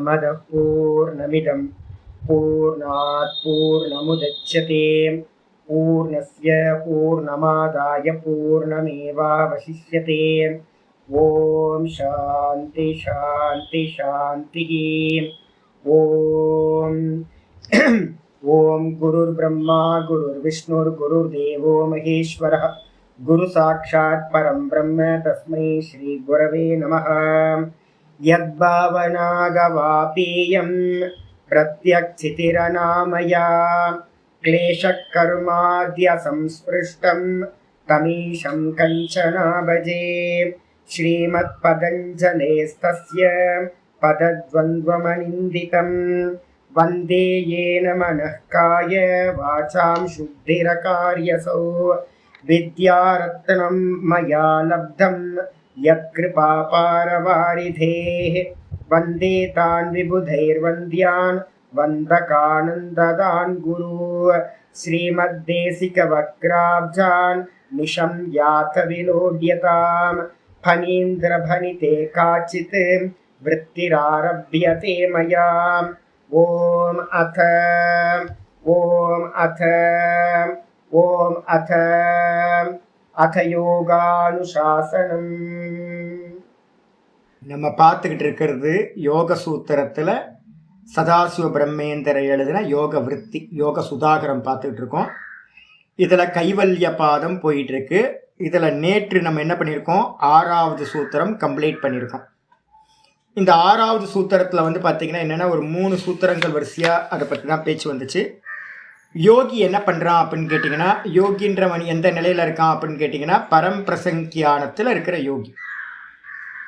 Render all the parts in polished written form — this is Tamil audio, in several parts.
पूर्णमदः पूर्णमिदं पूर्णात् पूर्णमुदच्यते पूर्णस्य पूर्णमादाय पूर्णमेवावशिष्यते। ओम शांति शांति शांति। ओम ओम गुरुर्ब्रह्मा गुरुर्विष्णुर्गुरुर्देवो महेश्वरः गुरु साक्षात् परं ब्रह्म तस्मै श्री गुरवे नमः। यद्भावनागवापेयं प्रत्यक्षितिरनामया क्लेशकर्माद्य संस्पृष्टं तमीशं कंचना भजे। श्रीमत्पतञ्जलेस्तस्य पदद्वन्द्वमनिन्दितं वन्दे येन मनः काय वाचां शुद्धिरकार्यसौ। विद्यारत्नं मया लब्धं यत्कृपापारवारिधेः वन्दे तान् विबुधैर्वन्द्यान् वन्दकानन्ददान् गुरु। श्रीमद्देशिकवक्राब्जान् निशं यात विलोड्यताम् फणीन्द्रभनिते काचित् वृत्तिरारभ्यते मया। ओम अथ யோகானுசாசனம். நம்ம பார்த்துக்கிட்டு இருக்கிறது யோக சூத்திரத்தில் சதாசிவ பிரம்மேந்திர எழுதின யோக விருத்தி யோக சுதாகரம் பார்த்துக்கிட்டு இருக்கோம். இதில் கைவல்ய பாதம் போயிட்டுருக்கு. இதில் நேற்று நம்ம என்ன பண்ணியிருக்கோம், 6வது சூத்திரம் கம்ப்ளீட் பண்ணியிருக்கோம். இந்த 6வது சூத்திரத்தில் வந்து பார்த்திங்கன்னா என்னென்னா ஒரு 3 சூத்திரங்கள் வரிசையாக அதை பற்றி தான் பேச்சு வந்துச்சு. யோகி என்ன பண்ணுறான் அப்படின்னு கேட்டிங்கன்னா, யோகின்றவன் எந்த நிலையில் இருக்கான் அப்படின்னு கேட்டிங்கன்னா பரம்பிரசங்கியானத்தில் இருக்கிற யோகி,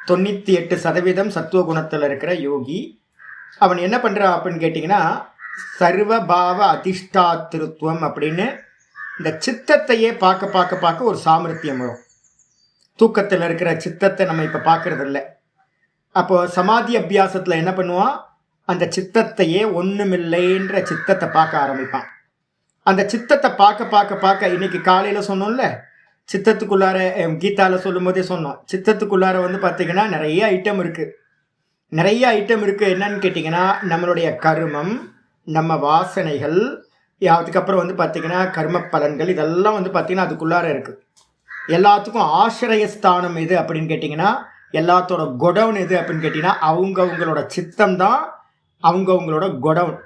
98% சத்துவகுணத்தில் இருக்கிற யோகி. அவன் என்ன பண்ணுறான் அப்படின்னு கேட்டிங்கன்னா சர்வபாவ அதிஷ்டாத்திருத்துவம் அப்படின்னு இந்த சித்தத்தையே பார்க்க ஒரு சாமர்த்தியம் வரும். தூக்கத்தில் இருக்கிற சித்தத்தை நம்ம இப்போ பார்க்கறது இல்லை. அப்போது சமாதி அபியாசத்தில் என்ன பண்ணுவான், அந்த சித்தத்தையே ஒன்றுமில்லைன்ற சித்தத்தை பார்க்க ஆரம்பிப்பான். அந்த சித்தத்தை பார்க்க இன்னைக்கு காலையில் சொன்னோம்ல, சித்தத்துக்குள்ளார கீதாவில் சொல்லும் போதே சொன்னோம், சித்தத்துக்குள்ளார வந்து பார்த்திங்கன்னா நிறைய ஐட்டம் இருக்குது. என்னன்னு கேட்டிங்கன்னா நம்மளுடைய கர்மம், நம்ம வாசனைகள், அதுக்கப்புறம் வந்து பார்த்திங்கன்னா கர்ம பலன்கள், இதெல்லாம் வந்து பார்த்திங்கன்னா அதுக்குள்ளார இருக்குது. எல்லாத்துக்கும் ஆசிரியஸ்தானம் எது அப்படின்னு கேட்டிங்கன்னா, எல்லாத்தோட கொடவுன் எது அப்படின்னு கேட்டிங்கன்னா அவங்களோட சித்தம் தான் அவங்களோட கொடவுன்.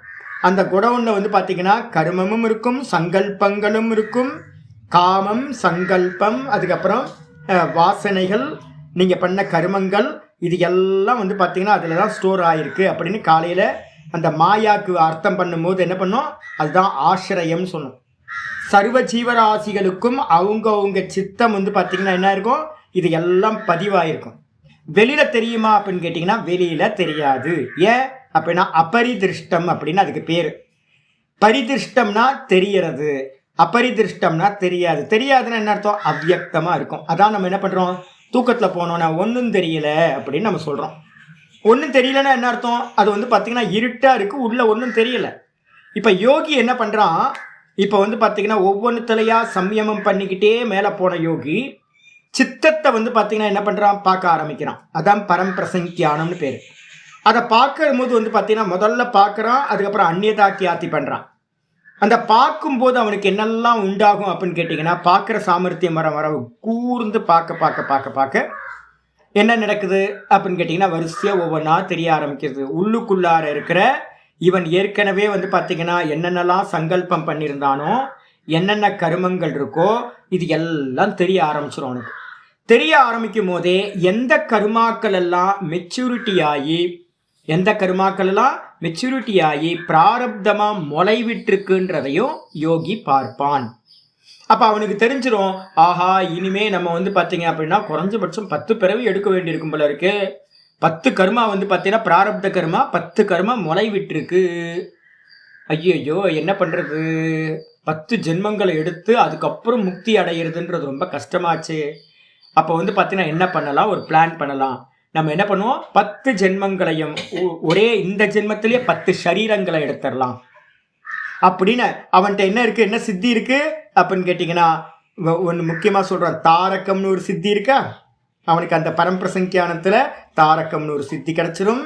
அந்த கொடவுனில் வந்து பார்த்திங்கன்னா கர்மமும் இருக்கும், சங்கல்பங்களும் இருக்கும், காமம், சங்கல்பம், அதுக்கப்புறம் வாசனைகள், நீங்கள் பண்ண கர்மங்கள், இது எல்லாம் வந்து பார்த்திங்கன்னா அதில் தான் ஸ்டோர் ஆகிருக்கு அப்படின்னு காலையில் அந்த மாயாக்கு அர்த்தம் பண்ணும்போது என்ன பண்ணோம், அதுதான் ஆசிரியம் சொன்னோம். சர்வ ஜீவராசிகளுக்கும் அவங்க சித்தம் வந்து பார்த்திங்கன்னா என்ன இருக்கும், இது எல்லாம் பதிவாயிருக்கும். வெளியில் தெரியுமா அப்படின்னு கேட்டிங்கன்னா வெளியில் தெரியாது. ஏன் அப்படின்னா அபரிதிருஷ்டம் அப்படின்னு அதுக்கு பேர். பரிதிருஷ்டம்னா தெரியறது, அபரிதிருஷ்டம்னா தெரியாது. தெரியாதுன்னா என்ன அர்த்தம், அவ்வியக்தமாக இருக்கும். அதான் நம்ம என்ன பண்ணுறோம், தூக்கத்தில் போனோன்னா ஒன்றும் தெரியல அப்படின்னு நம்ம சொல்கிறோம். ஒன்றும் தெரியலன்னா என்ன அர்த்தம், அது வந்து பார்த்திங்கன்னா இருட்டாக இருக்குது, உள்ளே ஒன்றும் தெரியல. இப்போ யோகி என்ன பண்ணுறான், இப்போ வந்து பார்த்திங்கன்னா ஒவ்வொன்றுத்தலையாக சம்யமம் பண்ணிக்கிட்டே மேலே போன யோகி சித்தத்தை வந்து பார்த்திங்கன்னா என்ன பண்ணுறான், பார்க்க ஆரம்பிக்கிறான். அதான் பரம்பிரசங்கியானம்னு பேர். அதை பார்க்கும்போது வந்து பார்த்திங்கன்னா முதல்ல பார்க்குறான், அதுக்கப்புறம் அந்நியதாக்கியாத்தி பண்ணுறான். அந்த பார்க்கும்போது அவனுக்கு என்னெல்லாம் உண்டாகும் அப்படின்னு கேட்டிங்கன்னா, பார்க்குற சாமர்த்தியம் வர கூர்ந்து பார்க்க என்ன நடக்குது அப்படின்னு கேட்டிங்கன்னா வரிசையாக ஒவ்வொன்றா தெரிய ஆரம்பிக்கிறது. உள்ளுக்குள்ளார இருக்கிற இவன் ஏற்கனவே வந்து பார்த்திங்கன்னா என்னென்னலாம் சங்கல்பம் பண்ணியிருந்தானோ, என்னென்ன கருமங்கள் இருக்கோ, இது எல்லாம் தெரிய ஆரம்பிச்சிடும். அவனுக்கு தெரிய ஆரம்பிக்கும் போதே எந்த கருமாக்கள் எல்லாம் மெச்சூரிட்டி ஆகி பிராரப்தமாக முளைவிட்டுருக்குன்றதையும் யோகி பார்ப்பான். அப்போ அவனுக்கு தெரிஞ்சிடும், ஆஹா இனிமே நம்ம வந்து பார்த்தீங்க அப்படின்னா குறைஞ்சபட்சம் 10 பிறவி எடுக்க வேண்டியிருக்கும் போல இருக்கு. 10 கர்மா வந்து பார்த்தீங்கன்னா பிராரப்த கர்மா 10 கர்மா முளைவிட்டுருக்கு. ஐயோ என்ன பண்ணுறது, 10 ஜென்மங்களை எடுத்து அதுக்கப்புறம் முக்தி அடையிறதுன்றது ரொம்ப கஷ்டமாச்சு. அப்போ வந்து பார்த்தீங்கன்னா என்ன பண்ணலாம், ஒரு பிளான் பண்ணலாம். நம்ம என்ன பண்ணுவோம், 10 ஜென்மங்களையும் ஒரே இந்த ஜென்மத்திலேயே 10 சரீரங்களை எடுத்துடலாம் அப்படின்னு அவன்கிட்ட என்ன இருக்குது, என்ன சித்தி இருக்குது அப்படின்னு கேட்டிங்கன்னா ஒன்று முக்கியமாக சொல்கிறான், தாரகம்னு ஒரு சித்தி இருக்கா. அவனுக்கு அந்த பரம்பிரசங்கியானத்தில் தாரகம்னு ஒரு சித்தி கிடச்சிரும்.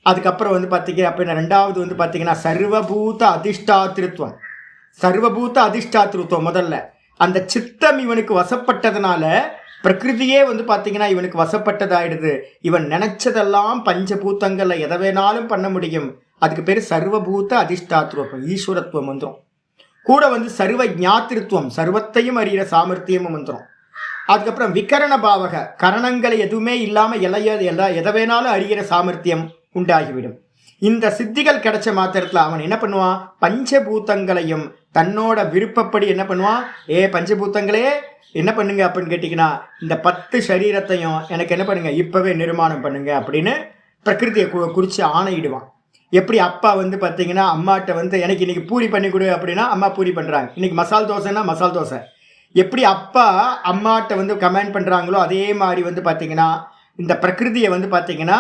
அதுக்கப்புறம் வந்து பார்த்தீங்க அப்படின்னா ரெண்டாவது வந்து பார்த்தீங்கன்னா சர்வபூத அதிஷ்டாத்திருத்துவம். சர்வபூத அதிஷ்டாத்திருத்துவம் முதல்ல அந்த சித்தம் இவனுக்கு வசப்பட்டதுனால பிரகிருதியே வந்து பார்த்தீங்கன்னா இவனுக்கு வசப்பட்டதாயிடுது. இவன் நினைச்சதெல்லாம் பஞ்சபூத்தங்கள்ல எதை வேணாலும் பண்ண முடியும். அதுக்கு பேர் சர்வபூத அதிஷ்டாத்திருவம், ஈஸ்வரத்துவம் வந்துடும். கூட வந்து சர்வ ஞாத்திருத்துவம், சர்வத்தையும் அறிகிற சாமர்த்தியமும் வந்துடும். அதுக்கப்புறம் விகரண பாவக, கரணங்களை எதுவுமே இல்லாமல் எதை வேணாலும் அறிகிற சாமர்த்தியம் உண்டாகிவிடும். இந்த சித்திகள் கிடைச்ச மாத்திரத்தில் அவன் என்ன பண்ணுவான், பஞ்சபூத்தங்களையும் தன்னோட விருப்பப்படி என்ன பண்ணுவான், பஞ்சபூத்தங்களே என்ன பண்ணுங்க அப்படின்னு கேட்டிங்கன்னா இந்த 10 சரீரத்தையும் எனக்கு என்ன பண்ணுங்க இப்போவே நிர்மாணம் பண்ணுங்க அப்படின்னு பிரகிருதியை குறித்து ஆணையிடுவான். எப்படி அப்பா வந்து பார்த்தீங்கன்னா அம்மாட்ட வந்து எனக்கு இன்னைக்கு பூரி பண்ணி கொடு அப்படின்னா அம்மா பூரி பண்ணுறாங்க, இன்னைக்கு மசால் தோசைன்னா மசால் தோசை. எப்படி அப்பா அம்மாட்ட வந்து கமெண்ட் பண்ணுறாங்களோ அதே மாதிரி வந்து பார்த்தீங்கன்னா இந்த பிரகிருதியை வந்து பார்த்தீங்கன்னா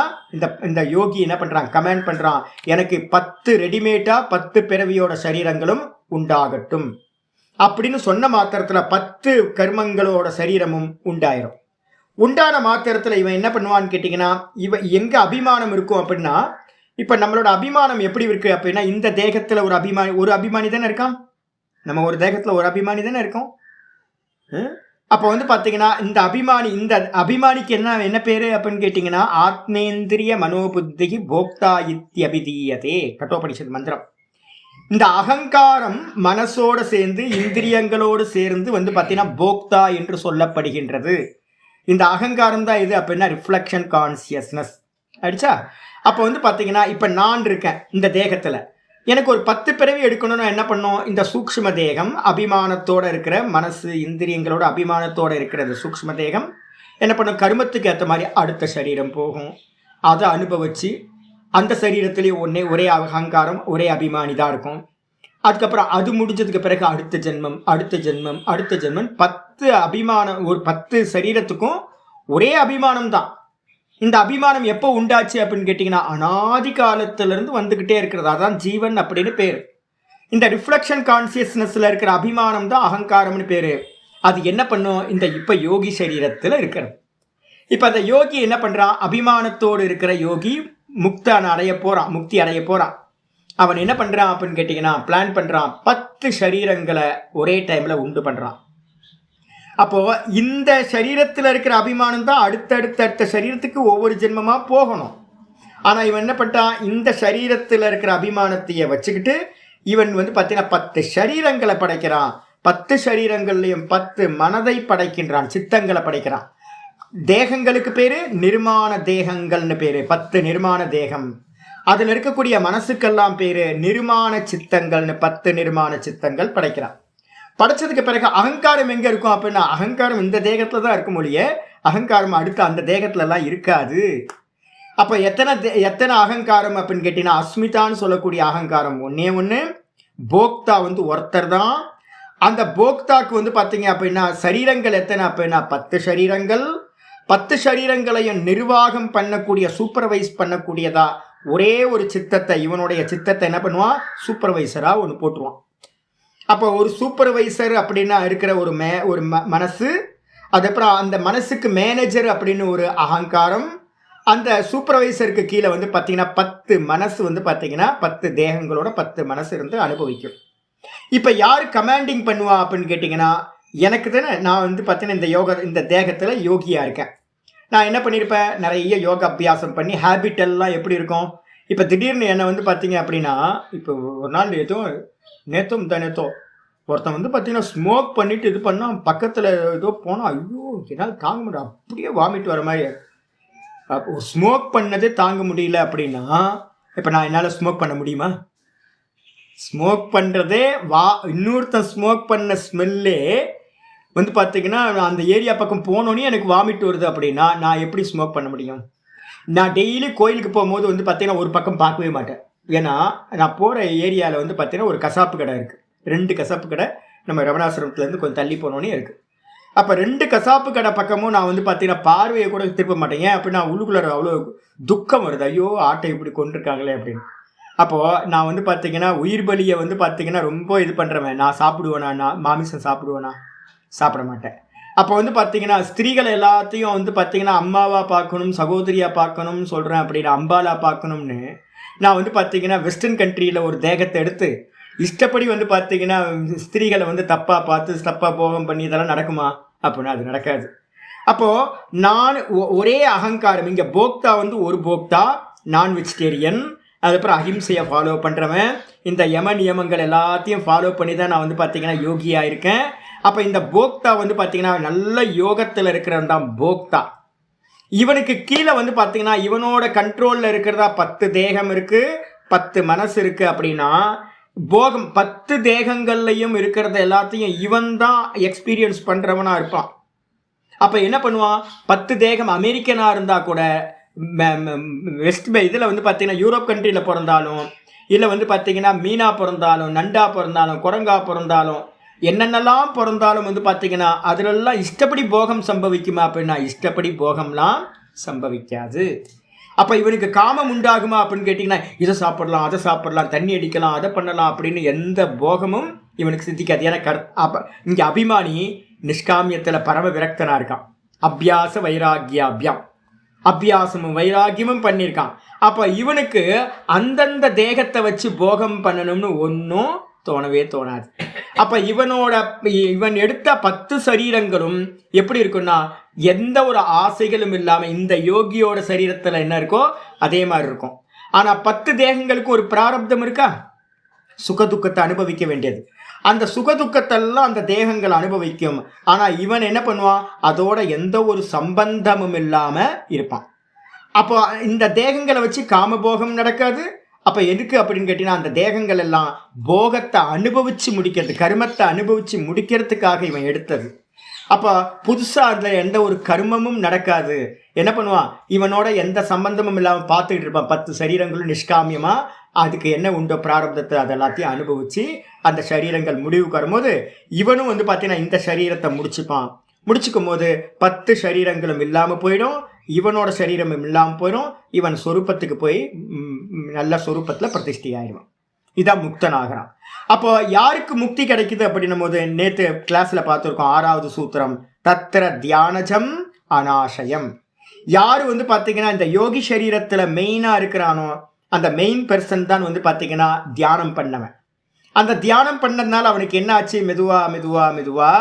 இந்த யோகி என்ன பண்ணுறான், கமெண்ட் பண்ணுறான், எனக்கு 10 ரெடிமேடாக 10 பிறவியோட சரீரங்களும் உண்டாகட்டும் அப்படின்னு சொன்ன மாத்திரத்தில் 10 கர்மங்களோட சரீரமும் உண்டாயிரும். உண்டான மாத்திரத்தில் இவன் என்ன பண்ணுவான்னு கேட்டிங்கன்னா, இவன் எங்கே அபிமானம் இருக்கும் அப்படின்னா, இப்போ நம்மளோட அபிமானம் எப்படி இருக்குது அப்படின்னா, இந்த தேகத்தில் ஒரு அபிமானி தானே இருக்கான், நம்ம ஒரு தேகத்தில் ஒரு அபிமானி தானே இருக்கோம். அப்போ வந்து பார்த்தீங்கன்னா இந்த அபிமானிக்கு என்ன பேர் அப்படின்னு கேட்டிங்கன்னா, ஆத்மேந்திரிய மனோபுத்தி போக்தா இத்யபிதீயதே, கட்டோபனிஷத் மந்திரம். இந்த அகங்காரம் மனசோடு சேர்ந்து இந்திரியங்களோடு சேர்ந்து வந்து பார்த்தீங்கன்னா போக்தா என்று சொல்லப்படுகின்றது. இந்த அகங்காரம் தான் இது அப்படின்னா ரிஃப்ளெக்ஷன் கான்சியஸ்னஸ் ஆயிடுச்சா. அப்போ வந்து பார்த்தீங்கன்னா இப்போ நான் இருக்கேன் இந்த தேகத்தில், எனக்கு ஒரு 10 பிறவி எடுக்கணும்னா என்ன பண்ணும், இந்த சூக்ஷ்ம தேகம் அபிமானத்தோடு இருக்கிற மனசு இந்திரியங்களோட அபிமானத்தோடு இருக்கிறது சூக்ஷ்ம தேகம் என்ன பண்ணும், கர்மத்துக்கு ஏற்ற மாதிரி அடுத்த சரீரம் போகும், அதை அனுபவிச்சு அந்த சரீரத்திலேயே ஒரே அகங்காரம் ஒரே அபிமானி தான் இருக்கும். அதுக்கப்புறம் அது முடிஞ்சதுக்கு பிறகு அடுத்த ஜென்மம் 10 அபிமானம், ஒரு 10 சரீரத்துக்கும் ஒரே அபிமானம் தான். இந்த அபிமானம் எப்போ உண்டாச்சு அப்படின்னு கேட்டிங்கன்னா அனாதி காலத்திலிருந்து வந்துக்கிட்டே இருக்கிறது, அதான் ஜீவன் அப்படின்னு பேர். இந்த ரிஃப்ளெக்ஷன் கான்சியஸ்னஸில் இருக்கிற அபிமானம் தான் அகங்காரம்னு பேர். அது என்ன பண்ணும், இந்த இப்போ யோகி சரீரத்தில் இருக்கிறது. இப்போ அந்த யோகி என்ன பண்ணுறான், அபிமானத்தோடு இருக்கிற யோகி முக்தி அடைய போகிறான். அவன் என்ன பண்ணுறான் அப்படின்னு கேட்டிங்கன்னா பிளான் பண்ணுறான், 10 சரீரங்களை ஒரே டைமில் உண்டு பண்ணுறான். அப்போது இந்த சரீரத்தில் இருக்கிற அபிமானம் தான் அடுத்த சரீரத்துக்கு ஒவ்வொரு ஜென்மமாக போகணும். ஆனால் இவன் என்ன பண்ணிட்டான், இந்த சரீரத்தில் இருக்கிற அபிமானத்தையே வச்சுக்கிட்டு இவன் வந்து பார்த்தீங்கன்னா 10 சரீரங்களை படைக்கிறான். 10 சரீரங்கள்லையும் 10 மனதை படைக்கின்றான், சித்தங்களை படைக்கிறான். தேகங்களுக்கு பேர் நிர்மாண தேகங்கள்னு பேர், 10 நிர்மாண தேகம். அதில் இருக்கக்கூடிய மனசுக்கெல்லாம் பேர் நிர்மாண சித்தங்கள்னு 10 நிர்மாண சித்தங்கள் படைக்கிறான். படைச்சதுக்கு பிறகு அகங்காரம் எங்கே இருக்கும் அப்படின்னா, அகங்காரம் இந்த தேகத்தில் தான் இருக்கும் ஒழிய அகங்காரம் அடுத்த அந்த தேகத்துலலாம் இருக்காது. அப்போ எத்தனை அகங்காரம் அப்படின்னு கேட்டிங்கன்னா, அஸ்மிதான்னு சொல்லக்கூடிய அகங்காரம் ஒன்று, போக்தா வந்து ஒருத்தர் தான். அந்த போக்தாக்கு வந்து பார்த்தீங்க அப்படின்னா சரீரங்கள் எத்தனை அப்படின்னா 10 சரீரங்கள். 10 சரீரங்களையும் நிர்வாகம் பண்ணக்கூடிய சூப்பர்வைஸ் பண்ணக்கூடியதா ஒரே ஒரு சித்தத்தை, இவனுடைய சித்தத்தை என்ன பண்ணுவான், சூப்பர்வைசராக ஒன்று போட்டுருவான். அப்போ ஒரு சூப்பர்வைசர் அப்படின்னா இருக்கிற ஒரு மனசு, அதுக்கப்புறம் அந்த மனசுக்கு மேனேஜர் அப்படின்னு ஒரு அகங்காரம், அந்த சூப்பர்வைசருக்கு கீழே வந்து பார்த்தீங்கன்னா 10 மனசு வந்து பார்த்தீங்கன்னா 10 தேகங்களோட 10 மனசு இருந்து அனுபவிக்கும். இப்போ யார் கமாண்டிங் பண்ணுவா அப்படின்னு கேட்டிங்கன்னா, எனக்கு தானே, நான் வந்து பார்த்தீங்கன்னா இந்த தேகத்தில் யோகியாக இருக்கேன். நான் என்ன பண்ணியிருப்பேன், நிறைய யோகா அபியாசம் பண்ணி ஹேபிட்டெல்லாம் எப்படி இருக்கும். இப்போ திடீர்னு என்னை வந்து பார்த்தீங்க அப்படின்னா, இப்போ ஒரு நாள் நேத்தோ ஒருத்தன் வந்து பார்த்தீங்கன்னா ஸ்மோக் பண்ணிவிட்டு இது பண்ணால் பக்கத்தில் ஏதோ போனால், ஐயோ என்னால் தாங்க முடியல, அப்படியே வாமிட் வர மாதிரி. அப்போ ஸ்மோக் பண்ணதே தாங்க முடியல அப்படின்னா இப்போ நான் என்னால் ஸ்மோக் பண்ண முடியுமா? ஸ்மோக் பண்ணுறதே இன்னொருத்தன் ஸ்மோக் பண்ண ஸ்மெல்லே வந்து பார்த்தீங்கன்னா அந்த ஏரியா பக்கம் போனோன்னே எனக்கு வாமிட் வருது அப்படின்னா நான் எப்படி ஸ்மோக் பண்ண முடியும்? நான் டெய்லி கோயிலுக்கு போகும்போது வந்து பார்த்தீங்கன்னா ஒரு பக்கம் பார்க்கவே மாட்டேன். ஏன்னா நான் போகிற ஏரியாவில் வந்து பார்த்தீங்கன்னா ஒரு கசாப்பு கடை இருக்குது, 2 கசாப்பு கடை நம்ம ரமணாசிரமத்துலேருந்து கொஞ்சம் தள்ளி போனோன்னே இருக்குது. அப்போ 2 கசாப்பு கடை பக்கமும் நான் வந்து பார்த்தீங்கன்னா பார்வையை கூட திருப்ப மாட்டேன். ஏன் அப்படின்னா உள்ளுக்குள்ள அவ்வளோ துக்கம் வருது, ஐயோ ஆட்டை இப்படி கொண்டிருக்காங்களே அப்படின்னு. அப்போது நான் வந்து பார்த்தீங்கன்னா உயிர் பலியை வந்து பார்த்தீங்கன்னா ரொம்ப இது பண்ணுறவன். நான் சாப்பிடுவேனா, நான் மாமிசம் சாப்பிடுவேனா? சாப்பிட மாட்டேன். அப்போ வந்து பார்த்தீங்கன்னா ஸ்திரீகள் எல்லாத்தையும் வந்து பார்த்தீங்கன்னா அம்மாவாக பார்க்கணும், சகோதரியாக பார்க்கணும்னு சொல்கிறேன் அப்படின்னு அம்பாலாக பார்க்கணும்னு நான் வந்து பார்த்தீங்கன்னா வெஸ்டர்ன் கண்ட்ரியில் ஒரு தேகத்தை எடுத்து இஷ்டப்படி வந்து பார்த்தீங்கன்னா ஸ்திரீகளை வந்து தப்பாக பார்த்து தப்பாக போகம் பண்ணி இதெல்லாம் நடக்குமா அப்படின்னா அது நடக்காது. அப்போது நான் ஒரே அகங்காரம், இங்கே போக்தா வந்து ஒரு போக்தா நான் வெஜிடேரியன், அதுக்கப்புறம் அஹிம்சையை ஃபாலோ பண்ணுறவன், இந்த யம நியமங்கள் எல்லாத்தையும் ஃபாலோ பண்ணி தான் நான் வந்து பார்த்தீங்கன்னா யோகியாக இருக்கேன். அப்போ இந்த போக்தா வந்து பார்த்தீங்கன்னா நல்ல யோகத்தில் இருக்கிறவன் தான் போக்தா. இவனுக்கு கீழே வந்து பார்த்தீங்கன்னா இவனோட கண்ட்ரோலில் இருக்கிறதா 10 தேகம் இருக்குது, 10 மனசு இருக்குது. அப்படின்னா போகம் 10 தேகங்கள்லையும் இருக்கிறத எல்லாத்தையும் இவன் தான் எக்ஸ்பீரியன்ஸ் பண்ணுறவனாக இருப்பான். அப்போ என்ன பண்ணுவான், 10 தேகம் அமெரிக்கனாக இருந்தால் கூட வெஸ்ட் இதில் வந்து பார்த்தீங்கன்னா யூரோப் கண்ட்ரியில் பிறந்தாலும், இல்லை வந்து பார்த்தீங்கன்னா மீனா பிறந்தாலும், நண்டா பிறந்தாலும், குரங்கா பிறந்தாலும், என்னென்னலாம் பிறந்தாலும் வந்து பார்த்தீங்கன்னா அதிலெல்லாம் இஷ்டப்படி போகம் சம்பவிக்குமா அப்படின்னா இஷ்டப்படி போகம்லாம் சம்பவிக்காது. அப்போ இவனுக்கு காமம் உண்டாகுமா அப்படின்னு கேட்டிங்கன்னா இதை சாப்பிடலாம், அதை சாப்பிடலாம், தண்ணி அடிக்கலாம், அதை பண்ணலாம் அப்படின்னு எந்த போகமும் இவனுக்கு சித்திக்காது. ஏன்னா அப்போ இங்கே அபிமானி நிஷ்காமியத்தில் பரம விரக்தனாக இருக்கான். அபியாச வைராகியாபியம், அபியாசமும் வைராகியமும் பண்ணியிருக்கான். அப்போ இவனுக்கு அந்தந்த தேகத்தை வச்சு போகம் பண்ணணும்னு ஒன்றும் தோணவே தோணாது. அப்போ இவன் எடுத்த 10 சரீரங்களும் எப்படி இருக்குன்னா எந்த ஒரு ஆசைகளும் இல்லாமல் இந்த யோகியோட சரீரத்தில் என்ன இருக்கோ அதே மாதிரி இருக்கும். ஆனால் 10 தேகங்களுக்கு ஒரு பிராரப்தம் இருக்கா, சுகதுக்கத்தை அனுபவிக்க வேண்டியது. அந்த சுகதுக்கத்தெல்லாம் அந்த தேகங்கள் அனுபவிக்கும். ஆனால் இவன் என்ன பண்ணுவான், அதோட எந்த ஒரு சம்பந்தமும் இல்லாமல் இருப்பான். அப்போ இந்த தேகங்களை வச்சு காமபோகம் நடக்காது. அப்போ எதுக்கு அப்படின்னு கேட்டீங்கன்னா அந்த தேகங்கள் எல்லாம் போகத்தை அனுபவித்து முடிக்கிறது, கர்மத்தை அனுபவித்து முடிக்கிறதுக்காக இவன் எடுத்தது. அப்போ புதுசாக அதில் எந்த ஒரு கர்மமும் நடக்காது. என்ன பண்ணுவான், இவனோட எந்த சம்பந்தமும் இல்லாமல் பார்த்துக்கிட்டு இருப்பான். 10 சரீரங்களும் நிஷ்காமியமாக அதுக்கு என்ன உண்டோ பிராரப்தத்தை அதெல்லாத்தையும் அனுபவித்து அந்த சரீரங்கள் முடிவுக்கு வரும்போது இவனும் வந்து பார்த்தீங்கன்னா இந்த சரீரத்தை முடிச்சுப்பான். முடிச்சுக்கும் போது 10 சரீரங்களும் இல்லாமல் போயிடும், இவனோட சரீரமும் இல்லாமல் போயிடும். இவன் சொரூபத்துக்கு போய் நல்ல சொரூபத்தில் பிரதிஷ்டி ஆயிடுவான். இதான் முக்தனாகிறான். அப்போ யாருக்கு முக்தி கிடைக்குது அப்படின்னும் போது நேற்று கிளாஸில் பார்த்துருக்கோம் 6வது சூத்திரம், தத்திர தியானஜம் அநாசயம். யார் வந்து பார்த்தீங்கன்னா இந்த யோகி சரீரத்தில் மெயினாக இருக்கிறானோ அந்த மெயின் பெர்சன் தான் வந்து பார்த்தீங்கன்னா தியானம் பண்ணவன். அந்த தியானம் பண்ணதுனால அவனுக்கு என்ன ஆச்சு, மெதுவா மெதுவா மெதுவா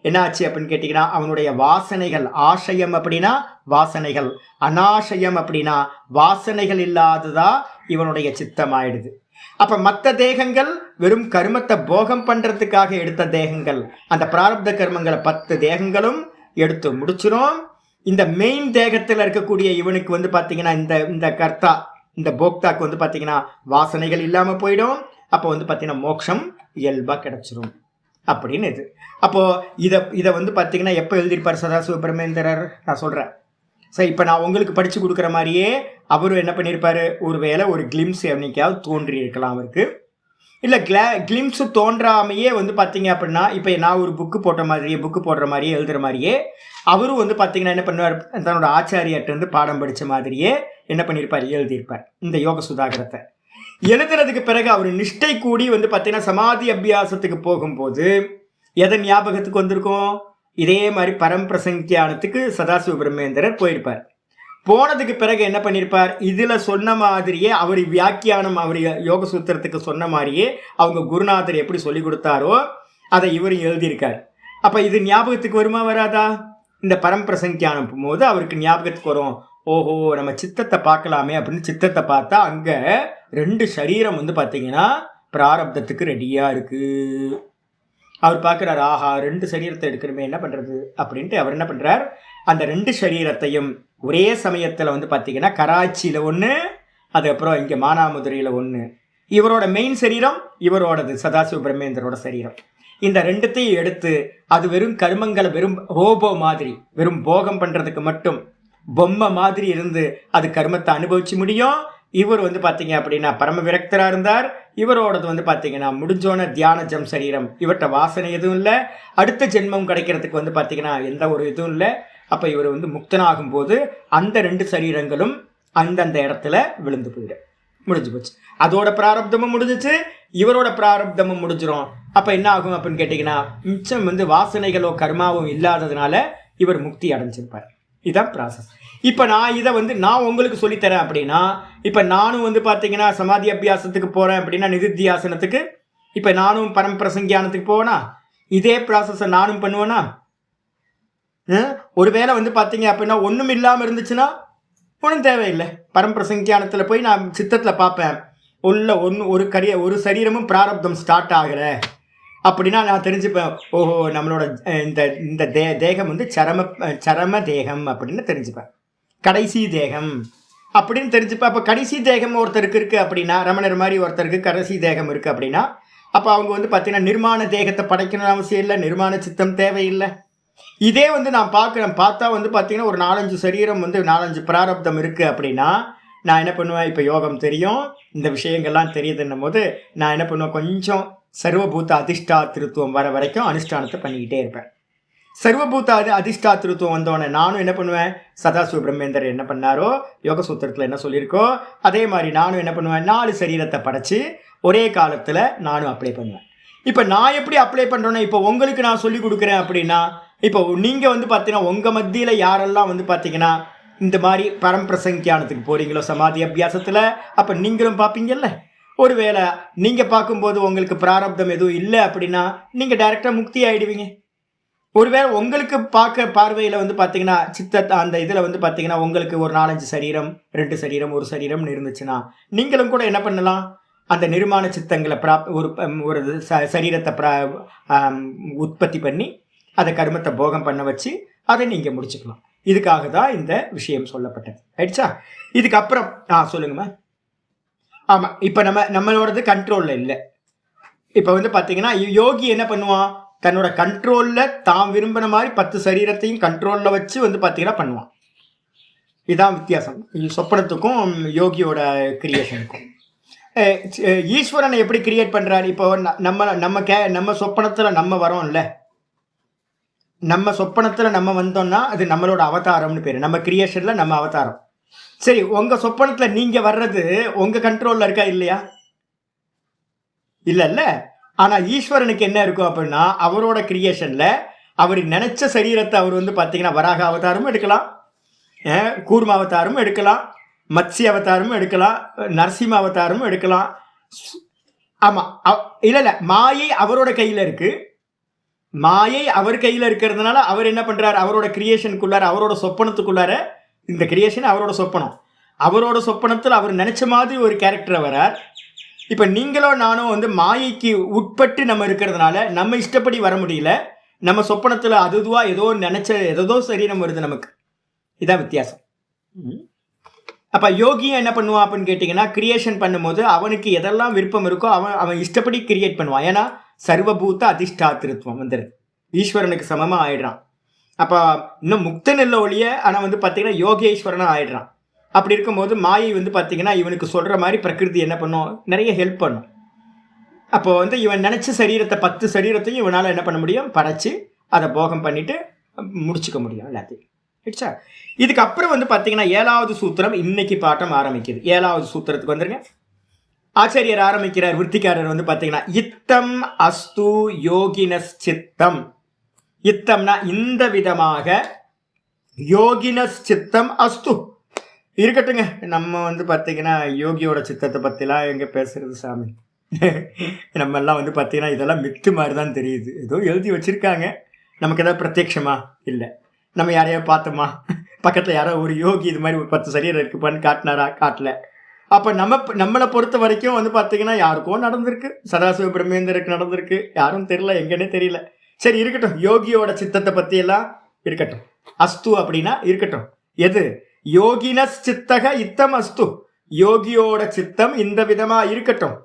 என்ன ஆச்சு அப்படின்னு கேட்டிங்கன்னா அவனுடைய வாசனைகள், ஆசயம் அப்படின்னா வாசனைகள், அநாசயம் அப்படின்னா வாசனைகள் இல்லாததா இவனுடைய சித்தம் ஆயிடுது. அப்போ மற்ற தேகங்கள் வெறும் கர்மத்தை போகம் பண்ணுறதுக்காக எடுத்த தேகங்கள், அந்த பிராரப்த கர்மங்களை 10 தேகங்களும் எடுத்து முடிச்சிடும். இந்த மெயின் தேகத்தில் இருக்கக்கூடிய இவனுக்கு வந்து பார்த்தீங்கன்னா இந்த கர்த்தா, இந்த போக்தாக்கு வந்து பார்த்தீங்கன்னா வாசனைகள் இல்லாமல் போயிடும். அப்போ வந்து பார்த்தீங்கன்னா மோட்சம் இயல்பாக கிடச்சிரும் அப்படின்னு இது. அப்போது இதை வந்து பார்த்தீங்கன்னா எப்போ எழுதியிருப்பார் சதாசிவ பிரமேந்திரர் நான் சொல்கிறேன். சரி, இப்போ நான் உங்களுக்கு படித்து கொடுக்குற மாதிரியே அவரும் என்ன பண்ணியிருப்பார், ஒரு வேளை ஒரு கிளிம்ஸ் என்னைக்காவது தோன்றி இருக்கலாம் அவருக்கு. இல்லை கிளிம்ஸு தோன்றாமையே வந்து பார்த்தீங்க அப்படின்னா இப்போ நான் ஒரு புக்கு போடுற மாதிரியே எழுதுகிற மாதிரியே அவரும் வந்து பார்த்தீங்கன்னா என்ன பண்ணுவார், தன்னோட ஆச்சாரியர்கிட்ட பாடம் படித்த மாதிரியே என்ன பண்ணியிருப்பார், எழுதியிருப்பார் இந்த யோக சுதாகரத்தை. எழுதுறதுக்கு பிறகு அவர் நிஷ்டை கூடி வந்து பார்த்தீங்கன்னா சமாதி அபியாசத்துக்கு போகும்போது எதை ஞாபகத்துக்கு வந்திருக்கும், இதே மாதிரி பரம்பிரசங்கியானத்துக்கு சதாசிவ பிரம்மேந்திரர் போயிருப்பார். போனதுக்கு பிறகு என்ன பண்ணியிருப்பார், இதில் சொன்ன மாதிரியே அவர் வியாக்கியானம், அவர் யோக சூத்திரத்துக்கு சொன்ன மாதிரியே அவங்க குருநாதர் எப்படி சொல்லி கொடுத்தாரோ அதை இவரும் எழுதியிருக்கார். அப்போ இது ஞாபகத்துக்கு வருமா வராதா, இந்த பரம்பிரசங்கியானம் போகும்போது அவருக்கு ஞாபகத்துக்கு வரும், ஓஹோ நம்ம சித்தத்தை பார்க்கலாமே அப்படின்னு சித்தத்தை பார்த்தா அங்கே 2 சரீரம் வந்து பார்த்தீங்கன்னா பிராரப்தத்துக்கு ரெடியாக இருக்குது. அவர் பார்க்குறாரு, ஆஹா 2 சரீரத்தை எடுக்கணுமே என்ன பண்ணுறது அப்படின்ட்டு அவர் என்ன பண்ணுறார், அந்த 2 சரீரத்தையும் ஒரே சமயத்தில் வந்து பார்த்தீங்கன்னா கராச்சியில் ஒன்று, அதுக்கப்புறம் இங்கே மானாமதுரையில் ஒன்று. இவரோட மெயின் சரீரம் இவரோடது சதாசிவ பிரம்மேந்திரோட சரீரம். இந்த 2த்தையும் எடுத்து அது வெறும் கர்மங்களை வெறும் ரோபோ மாதிரி வெறும் போகம் பண்ணுறதுக்கு மட்டும் பொம்மை மாதிரி இருந்து அது கர்மத்தை அனுபவிச்சு முடியும். இவர் வந்து பார்த்தீங்க அப்படின்னா பரம விரக்தராக இருந்தார். இவரோடது வந்து பார்த்தீங்கன்னா முடிஞ்சோன தியானஜம் சரீரம், இவர்கிட்ட வாசனை எதுவும் இல்லை, அடுத்த ஜென்மம் கிடைக்கிறதுக்கு வந்து பார்த்தீங்கன்னா எந்த ஒரு இதுவும் இல்லை. அப்போ இவர் வந்து முக்தனாகும் போது அந்த 2 சரீரங்களும் அந்தந்த இடத்துல விழுந்து போயிடும். முடிஞ்சு போச்சு. அதோட பிராரப்தமும் முடிஞ்சிச்சு, இவரோட பிராரப்தமும் முடிஞ்சிடும். அப்போ என்ன ஆகும் அப்படின்னு கேட்டிங்கன்னா, மிச்சம் வந்து வாசனைகளோ கர்மாவும் இல்லாததுனால இவர் முக்தி அடைஞ்சிருப்பார். இதுதான் ப்ராசஸ். இப்போ நான் இதை வந்து நான் உங்களுக்கு சொல்லித்தரேன் அப்படின்னா, இப்போ நானும் வந்து பார்த்தீங்கன்னா சமாதி அபியாசத்துக்கு போகிறேன் அப்படின்னா, நிதித்தியாசனத்துக்கு இப்போ நானும் பரம்பிரசங்கியானத்துக்கு போவேனா, இதே ப்ராசஸை நானும் பண்ணுவேனா? ஒருவேளை வந்து பார்த்தீங்க அப்படின்னா ஒன்றும் இல்லாமல் இருந்துச்சுன்னா ஒன்றும் தேவையில்லை. பரம்பிரசங்கியானத்தில் போய் நான் சித்தத்தில் பார்ப்பேன், உள்ள ஒரு சரீரமும் பிராரப்தம் ஸ்டார்ட் ஆகலை அப்படின்னா நான் தெரிஞ்சுப்பேன், ஓஹோ நம்மளோட இந்த தேகம் வந்து சரம தேகம் அப்படின்னு தெரிஞ்சுப்பேன், கடைசி தேகம் அப்படின்னு தெரிஞ்சுப்பேன். அப்போ கடைசி தேகம் ஒருத்தருக்கு இருக்குது அப்படின்னா, ரமணர் மாதிரி ஒருத்தருக்கு கடைசி தேகம் இருக்குது அப்படின்னா, அப்போ அவங்க வந்து பார்த்தீங்கன்னா நிர்மாண தேகத்தை படைக்கணும்னு அவசியம் இல்லை, நிர்மாண சித்தம் தேவையில்லை. இதே வந்து நான் பார்த்தா வந்து பார்த்தீங்கன்னா ஒரு 4-5 சரீரம் வந்து 4-5 பிராரப்தம் இருக்குது அப்படின்னா நான் என்ன பண்ணுவேன், இப்போ யோகம் தெரியும், இந்த விஷயங்கள்லாம் தெரியுதுன்னும் போது நான் என்ன பண்ணுவேன், கொஞ்சம் சர்வபூத அதிஷ்டாத்திருத்துவம் வர வரைக்கும் அனுஷ்டானத்தை பண்ணிக்கிட்டே இருப்பேன். சர்வபூத அதிஷ்டாத்திருத்துவம் வந்தோடனே நானும் என்ன பண்ணுவேன், சதாசிவ பிரம்மேந்தர் என்ன பண்ணாரோ, யோக சூத்திரத்தில் என்ன சொல்லியிருக்கோ அதே மாதிரி நானும் என்ன பண்ணுவேன், 4 சரீரத்தை படைச்சு ஒரே காலத்தில் நானும் அப்ளை பண்ணுவேன். இப்போ நான் எப்படி அப்ளை பண்ணுறேன்னா, இப்போ உங்களுக்கு நான் சொல்லி கொடுக்குறேன் அப்படின்னா, இப்போ நீங்கள் வந்து பார்த்தீங்கன்னா உங்கள் மத்தியில் யாரெல்லாம் வந்து பார்த்தீங்கன்னா இந்த மாதிரி பரம்பிரசங்கியானத்துக்கு போகிறீங்களோ சமாதி அபியாசத்தில், அப்போ நீங்களும் பார்ப்பீங்கல்ல. ஒருவேளை நீங்கள் பார்க்கும்போது உங்களுக்கு பிராரப்தம் எதுவும் இல்லை அப்படின்னா நீங்கள் டைரெக்டாக முக்தி ஆகிடுவீங்க. ஒருவேளை உங்களுக்கு பார்வையில் வந்து பார்த்தீங்கன்னா அந்த இதில் வந்து பார்த்தீங்கன்னா உங்களுக்கு ஒரு 4-5 சரீரம், 2 சரீரம், 1 சரீரம்னு இருந்துச்சுன்னா நீங்களும் கூட என்ன பண்ணலாம், அந்த நிர்மாண சித்தங்களை ஒரு சரீரத்தை உற்பத்தி பண்ணி அதை கர்மத்தை போகம் பண்ண வச்சு அதை நீங்கள் முடிச்சுக்கலாம். இதுக்காக தான் இந்த விஷயம் சொல்லப்பட்டது. ரைட்ஸா? இதுக்கப்புறம் சொல்லுங்கம்மா. ஆமாம், இப்போ நம்மளோடது கண்ட்ரோலில் இல்லை. இப்போ வந்து பார்த்தீங்கன்னா யோகி என்ன பண்ணுவான், தன்னோட கண்ட்ரோலில் தான் விரும்பின மாதிரி 10 சரீரத்தையும் கண்ட்ரோலில் வச்சு வந்து பார்த்தீங்கன்னா பண்ணுவான். இதுதான் வித்தியாசம் சொப்பனத்துக்கும் யோகியோட கிரியேஷனுக்கும். ஈஸ்வரனை எப்படி கிரியேட் பண்ணுறாரு, இப்போ நம்ம சொப்பனத்தில் நம்ம வரோம்ல, நம்ம சொப்பனத்தில் நம்ம வந்தோம்னா அது நம்மளோட அவதாரம்னு பேர், நம்ம கிரியேஷனில் நம்ம அவதாரம். சரி, உங்கள் சொப்பனத்தில் நீங்கள் வர்றது உங்கள் கண்ட்ரோலில் இருக்கா இல்லையா? இல்லைல்ல. ஆனால் ஈஸ்வரனுக்கு என்ன இருக்கும் அப்படின்னா, அவரோட கிரியேஷனில் அவர் நினச்ச சரீரத்தை அவர் வந்து பார்த்தீங்கன்னா வராக அவதாரமும் எடுக்கலாம், கூர்ம அவதாரமும் எடுக்கலாம், மத்ஸ்ய அவதாரமும் எடுக்கலாம், நரசிம்ம அவதாரமும் எடுக்கலாம். ஆமாம், இல்லை மாயை அவரோட கையில் இருக்குது. மாயை அவர் கையில் இருக்கிறதுனால அவர் என்ன பண்ணுறாரு, அவரோட கிரியேஷனுக்குள்ளார, அவரோட சொப்பனத்துக்குள்ளார, இந்த கிரியேஷன் அவரோட சொப்பனம், அவரோட சொப்பனத்தில் அவர் நினச்ச மாதிரி ஒரு கேரக்டரை வரார். இப்போ நீங்களோ நானும் வந்து மாயைக்கு உட்பட்டு நம்ம இருக்கிறதுனால நம்ம இஷ்டப்படி வர முடியல, நம்ம சொப்பனத்தில் அதுவாக ஏதோ நினச்ச ஏதோ சரீரம் வருது நமக்கு. இதான் வித்தியாசம். அப்போ யோகியும் என்ன பண்ணுவான் அப்படின்னு கேட்டிங்கன்னா, கிரியேஷன் பண்ணும்போது அவனுக்கு எதெல்லாம் விருப்பம் இருக்கோ அவன் இஷ்டப்படி கிரியேட் பண்ணுவான். ஏன்னா சர்வபூத அதிஷ்டாத்திருத்துவம் வந்துடுது, ஈஸ்வரனுக்கு சமமாக ஆயிடுறான். அப்போ இன்னும் முக்தன் இல்லை ஒழிய, ஆனால் வந்து பார்த்தீங்கன்னா யோகேஸ்வரனாக ஆயிடுறான். அப்படி இருக்கும்போது மாயை வந்து பார்த்தீங்கன்னா இவனுக்கு சொல்கிற மாதிரி பிரகிருதி என்ன பண்ணும், நிறைய ஹெல்ப் பண்ணும். அப்போ வந்து இவன் நினச்ச சரீரத்தை 10 சரீரத்தையும் இவனால் என்ன பண்ண முடியும், படைச்சு அதை போகம் பண்ணிட்டு முடிச்சுக்க முடியும் எல்லாத்தையும். ரைட்ஸா? இதுக்கப்புறம் வந்து பார்த்தீங்கன்னா 7வது சூத்திரம் இன்னைக்கு பாட்டம் ஆரம்பிக்குது. 7வது சூத்திரத்துக்கு வந்துருங்க. ஆச்சாரியர் ஆரம்பிக்கிறார், விருத்திக்காரர் வந்து பார்த்தீங்கன்னா இத்தம் அஸ்து யோகினஸ் சித்தம். இத்தம்னா இந்த விதமாக, யோகினஸ் சித்தம் அஸ்து இருக்கட்டுங்க. நம்ம வந்து பார்த்தீங்கன்னா யோகியோட சித்தத்தை பற்றிலாம் எங்கே பேசுறது சாமி, நம்மெல்லாம் வந்து பார்த்தீங்கன்னா இதெல்லாம் மித்து மாதிரி தான் தெரியுது, ஏதோ எழுதி வச்சுருக்காங்க. நமக்கு ஏதாவது பிரத்யட்சமா இல்லை, நம்ம யாரையோ பார்த்தோமா, பக்கத்தில் யாரோ ஒரு யோகி இது மாதிரி ஒரு 10 சரீரம் இருக்குப்பான்னு காட்டினாரா, காட்டல. அப்போ நம்மளை பொறுத்த வரைக்கும் வந்து பார்த்தீங்கன்னா யாருக்கும் நடந்திருக்கு, சதாசிவ பிரம்மேந்தருக்கு நடந்திருக்கு, யாரும் தெரியல, எங்கன்னே தெரியல. சரி இருக்கட்டும், யோகியோட சித்தத்தை பற்றியெல்லாம் இருக்கட்டும். அஸ்து அப்படின்னா இருக்கட்டும். எது? யோகினஸ் சித்தக இத்தம் அஸ்து, யோகியோட சித்தம் இந்த விதமாக இருக்கட்டும்.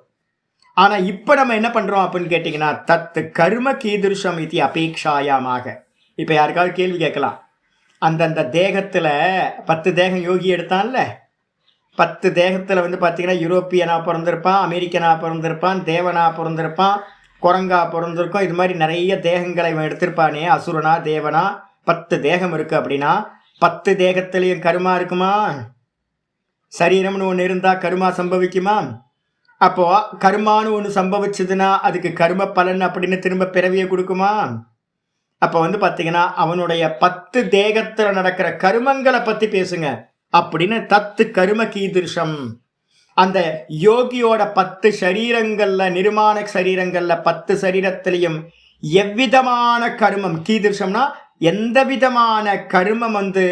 ஆனால் இப்போ நம்ம என்ன பண்ணுறோம் அப்படின்னு கேட்டிங்கன்னா, தத்து கர்ம கீதுருஷம் இது அபேக்ஷாயாமாக. இப்போ யாருக்காவது கேள்வி கேட்கலாம், அந்தந்த தேகத்தில் 10 தேகம் யோகி எடுத்தான்ல, 10 தேகத்தில் வந்து பார்த்தீங்கன்னா யூரோப்பியனாக பிறந்திருப்பான், அமெரிக்கனாக பிறந்திருப்பான், தேவனாக பிறந்திருப்பான், குரங்கா பிறந்திருக்கும், இது மாதிரி நிறைய தேகங்களை இவன் எடுத்திருப்பானே, அசுரனா தேவனா, 10 தேகம் இருக்குது அப்படின்னா 10 தேகத்துலேயும் கர்மா இருக்குமா? சரீரம்னு ஒன்று இருந்தால் கர்மா சம்பவிக்குமா? அப்போ கர்மான்னு ஒன்று சம்பவிச்சதுன்னா அதுக்கு கர்ம பலன் அப்படின்னு திரும்ப பிறவியை கொடுக்குமா? அப்போ வந்து பார்த்தீங்கன்னா அவனுடைய 10 தேகத்தில் நடக்கிற கருமங்களை பற்றி பேசுங்க அப்படின்னு தத்து கரும கீதிருஷம். அந்த யோகியோட 10 சரீரங்கள்ல, நிர்மாண சரீரங்கள்ல 10 சரீரத்திலையும் எவ்விதமான கருமம், கீதிருஷம்னா எந்த விதமான கருமம் வந்து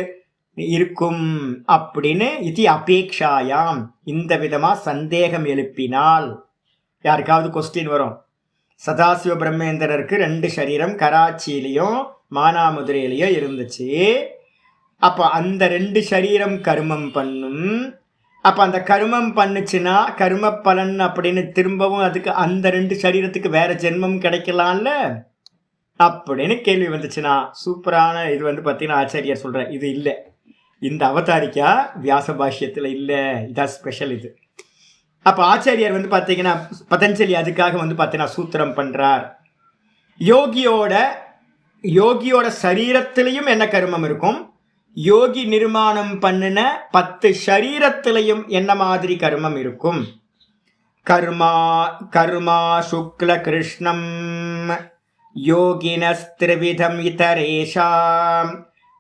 இருக்கும் அப்படின்னு இது அபேக்ஷாயாம், இந்த விதமா சந்தேகம் எழுப்பினால். யாருக்காவது கொஸ்டின் வரும். சதாசிவ பிரம்மேந்திரருக்கு 2 சரீரம் கராச்சியிலையும் மானாமதுரையிலையும் இருந்துச்சு. அப்போ அந்த 2 சரீரம் கருமம் பண்ணும். அப்போ அந்த கருமம் பண்ணுச்சுன்னா கரும பலன் அப்படின்னு திரும்பவும் அதுக்கு அந்த 2 சரீரத்துக்கு வேற ஜென்மம் கிடைக்கலாம்ல அப்படின்னு கேள்வி வந்துச்சுன்னா, சூப்பரான இது வந்து பார்த்தீங்கன்னா ஆச்சாரியார் சொல்கிறேன், இது இல்லை, இந்த அவதாரிக்கா வியாச பாஷ்யத்தில் இல்லை, இதான் ஸ்பெஷல் இது. அப்போ ஆச்சாரியார் வந்து பார்த்தீங்கன்னா பதஞ்சலி அதுக்காக வந்து பார்த்தீங்கன்னா சூத்திரம் பண்ணுறார். யோகியோட சரீரத்திலையும் என்ன கருமம் இருக்கும், யோகி நிர்மாணம் பண்ணின 10 சரீரத்திலையும் என்ன மாதிரி கர்மம் இருக்கும். கர்மா சுக்ல கிருஷ்ணம் யோகினஸ்திரிவிதம் இதரேஷாம்.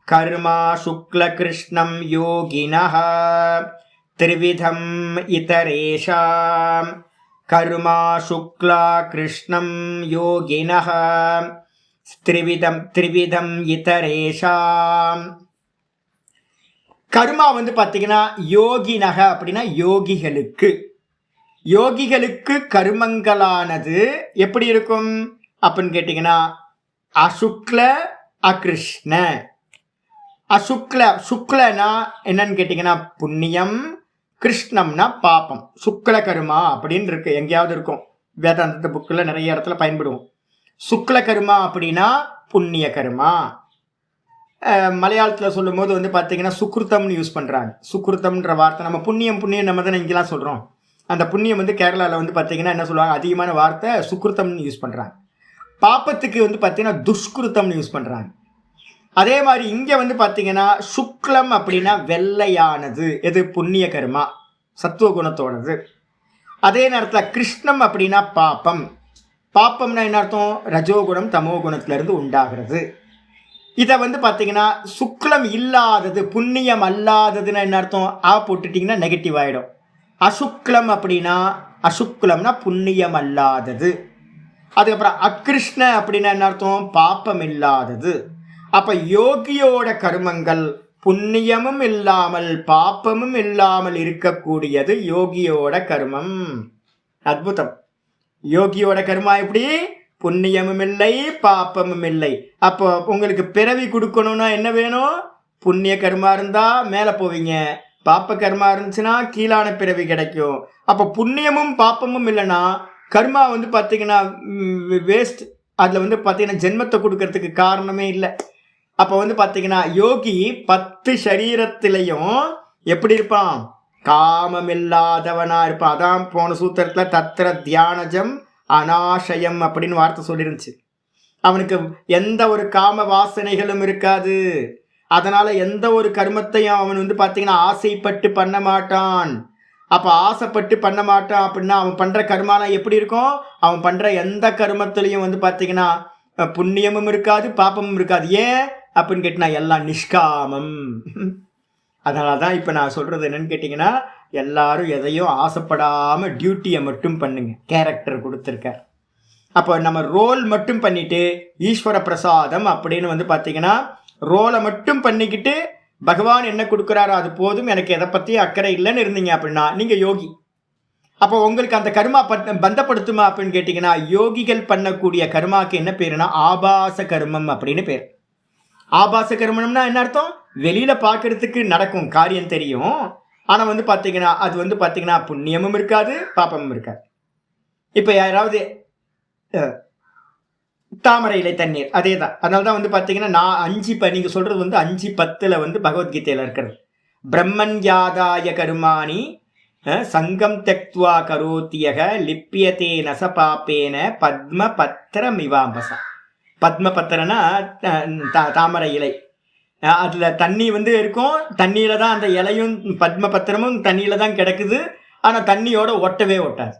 கர்மா சுக்ல கிருஷ்ணம் யோகினஹ திரிவிதம் இதரேஷாம். கர்மா சுக்லா கிருஷ்ணம் யோகினஹ திரிவிதம் இதரேஷாம். கர்மா வந்து பார்த்தீங்கன்னா யோகினக அப்படின்னா யோகிகளுக்கு கர்மங்களானது எப்படி இருக்கும் அப்படின்னு கேட்டிங்கன்னா அசுக்ல அகிருஷ்ண. சுக்லனா என்னன்னு கேட்டிங்கன்னா புண்ணியம், கிருஷ்ணம்னா பாப்பம். சுக்ல கர்மா அப்படின்னு இருக்கு, எங்கேயாவது இருக்கும், வேதாந்த புக்கில் நிறைய இடத்துல பயன்படுவோம். சுக்ல கர்மா அப்படின்னா புண்ணிய கர்மா. மலையாளத்தில் சொல்லும் போது வந்து பார்த்தீங்கன்னா சுக்ருத்தம்னு யூஸ் பண்ணுறாங்க. சுக்ருத்தம்ன்ற வார்த்தை நம்ம புண்ணியம் நம்ம தானே இங்கெல்லாம் சொல்கிறோம். அந்த புண்ணியம் வந்து கேரளாவில் வந்து பார்த்தீங்கன்னா என்ன சொல்லுவாங்க, அதிகமான வார்த்தை சுக்ருத்தம்னு யூஸ் பண்ணுறாங்க. பாப்பத்துக்கு வந்து பார்த்தீங்கன்னா துஷ்கிருத்தம்னு யூஸ் பண்ணுறாங்க. அதே மாதிரி இங்கே வந்து பார்த்தீங்கன்னா சுக்லம் அப்படின்னா வெள்ளையானது, எது புண்ணிய கர்மா, சத்துவ குணத்தோடது. அதே நேரத்தில் கிருஷ்ணம் அப்படின்னா பாப்பம்னா என்ன அர்த்தம், ரஜோகுணம் தமோ குணத்திலிருந்து உண்டாகிறது. இதை வந்து பார்த்தீங்கன்னா சுக்லம் இல்லாதது, புண்ணியம் அல்லாததுன்னு என்ன அர்த்தம், போட்டுட்டிங்கன்னா நெகட்டிவ் ஆகிடும். அசுக்லம் அப்படின்னா அசுக்லம்னா புண்ணியம் அல்லாதது. அதுக்கப்புறம் அகிருஷ்ண அப்படின்னா என்ன அர்த்தம், பாப்பம் இல்லாதது. அப்போ யோகியோட கர்மங்கள் புண்ணியமும் இல்லாமல் பாப்பமும் இல்லாமல் இருக்கக்கூடியது யோகியோட கர்மம். அற்புதம். யோகியோட கர்மா எப்படி, புண்ணியமும் இல்லை பாப்பமும் இல்லை. அப்போ உங்களுக்கு பிறவி கொடுக்கணும்னா என்ன வேணும், புண்ணிய கர்மா இருந்தால் மேலே போவீங்க, பாப்ப கர்மா இருந்துச்சுன்னா கீழான பிறவி கிடைக்கும். அப்போ புண்ணியமும் பாப்பமும் இல்லைன்னா கர்மா வந்து பார்த்தீங்கன்னா வேஸ்ட். அதில் வந்து பார்த்தீங்கன்னா ஜென்மத்தை கொடுக்கறதுக்கு காரணமே இல்லை. அப்போ வந்து பார்த்தீங்கன்னா யோகி 10 சரீரத்திலையும் எப்படி இருப்பான், காமம் இல்லாதவனா இருப்பான். அதான் போன சூத்திரத்தில் தத்திர தியானஜம் அனாசயம் அப்படின்னு வார்த்தை சொல்லிருந்துச்சு. அவனுக்கு எந்த ஒரு காம வாசனைகளும் இருக்காது. அதனால எந்த ஒரு கர்மத்தையும் அவன் வந்து பார்த்தீங்கன்னா ஆசைப்பட்டு பண்ண மாட்டான். அப்போ ஆசைப்பட்டு பண்ண மாட்டான் அப்படின்னா அவன் பண்ணுற கர்மாலாம் எப்படி இருக்கும், அவன் பண்ணுற எந்த கர்மத்திலையும் வந்து பார்த்தீங்கன்னா புண்ணியமும் இருக்காது பாப்பமும் இருக்காது. ஏன் அப்படின்னு கேட்டினா எல்லாம் நிஷ்காமம். அதனால தான் இப்போ நான் சொல்கிறது என்னன்னு கேட்டிங்கன்னா, எல்லாரும் எதையும் ஆசைப்படாமல் டியூட்டியை மட்டும் பண்ணுங்க, கேரக்டர் கொடுத்துருக்கார். அப்போ நம்ம ரோல் மட்டும் பண்ணிட்டு ஈஸ்வர பிரசாதம் அப்படின்னு வந்து பார்த்தீங்கன்னா ரோலை மட்டும் பண்ணிக்கிட்டு பகவான் என்ன கொடுக்குறாரோ அது போதும், எனக்கு எதை பற்றி அக்கறை இல்லைன்னு இருந்தீங்க அப்படின்னா நீங்கள் யோகி. அப்போ உங்களுக்கு அந்த கர்மா பந்தப்படுத்துமா அப்படின்னு கேட்டிங்கன்னா, யோகிகள் பண்ணக்கூடிய கர்மாக்கு என்ன பேருனா ஆபாச கர்மம் அப்படின்னு பேர். ஆபாச கர்மம்னா என்ன அர்த்தம், வெளியில் பார்க்கறதுக்கு நடக்கும் காரியம் தெரியும், ஆனால் வந்து பார்த்தீங்கன்னா அது வந்து பார்த்தீங்கன்னா புண்ணியமும் இருக்காது பாப்பமும் இருக்காது. இப்போ யாராவது தாமரை இலை தண்ணீர் அதே தான். அதனால தான் வந்து பார்த்தீங்கன்னா நான் 5 நீங்கள் சொல்கிறது வந்து 5:10 வந்து பகவத்கீதையில் இருக்கிறது. பிரம்மன் யாதாய கருமானி சங்கம் தெக்துவா கரோத்தியக லிப்பியதே நச பாப்பேன பத்ம பத்திர மிவாம்பசா. பத்ம பத்திரனா தாமரை இலை, அதில் தண்ணி வந்து இருக்கும், தண்ணியில் தான் அந்த இலையும் பத்மபத்திரமும் தண்ணியில் தான் கிடக்குது. ஆனால் தண்ணியோட ஒட்டவே ஒட்டாது.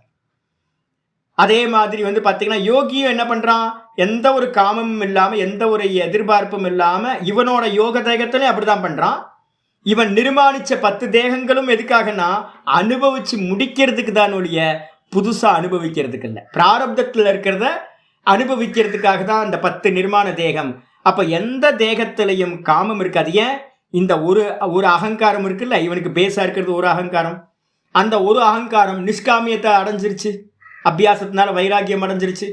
அதே மாதிரி வந்து பார்த்தீங்கன்னா யோகியும் என்ன பண்ணுறான், எந்த ஒரு காமமும் இல்லாமல் எந்த ஒரு எதிர்பார்ப்பும் இல்லாமல் இவனோட யோக தேகத்திலையும் அப்படி தான் பண்ணுறான். இவன் நிர்மாணித்த 10 தேகங்களும் எதுக்காகனா அனுபவித்து முடிக்கிறதுக்கு தான் ஒழிய புதுசாக அனுபவிக்கிறதுக்கு இல்லை. பிராரப்தத்தில் இருக்கிறத அனுபவிக்கிறதுக்காக தான் அந்த 10 நிர்மாண தேகம். அப்போ எந்த தேகத்திலையும் காமம் இருக்காது. ஏன், இந்த ஒரு அகங்காரம் இருக்குல்ல, இவனுக்கு பேஸாக இருக்கிறது ஒரு அகங்காரம். அந்த ஒரு அகங்காரம் நிஷ்காமியத்தை அடைஞ்சிருச்சு, அபியாசத்தினால வைராகியம் அடைஞ்சிருச்சு,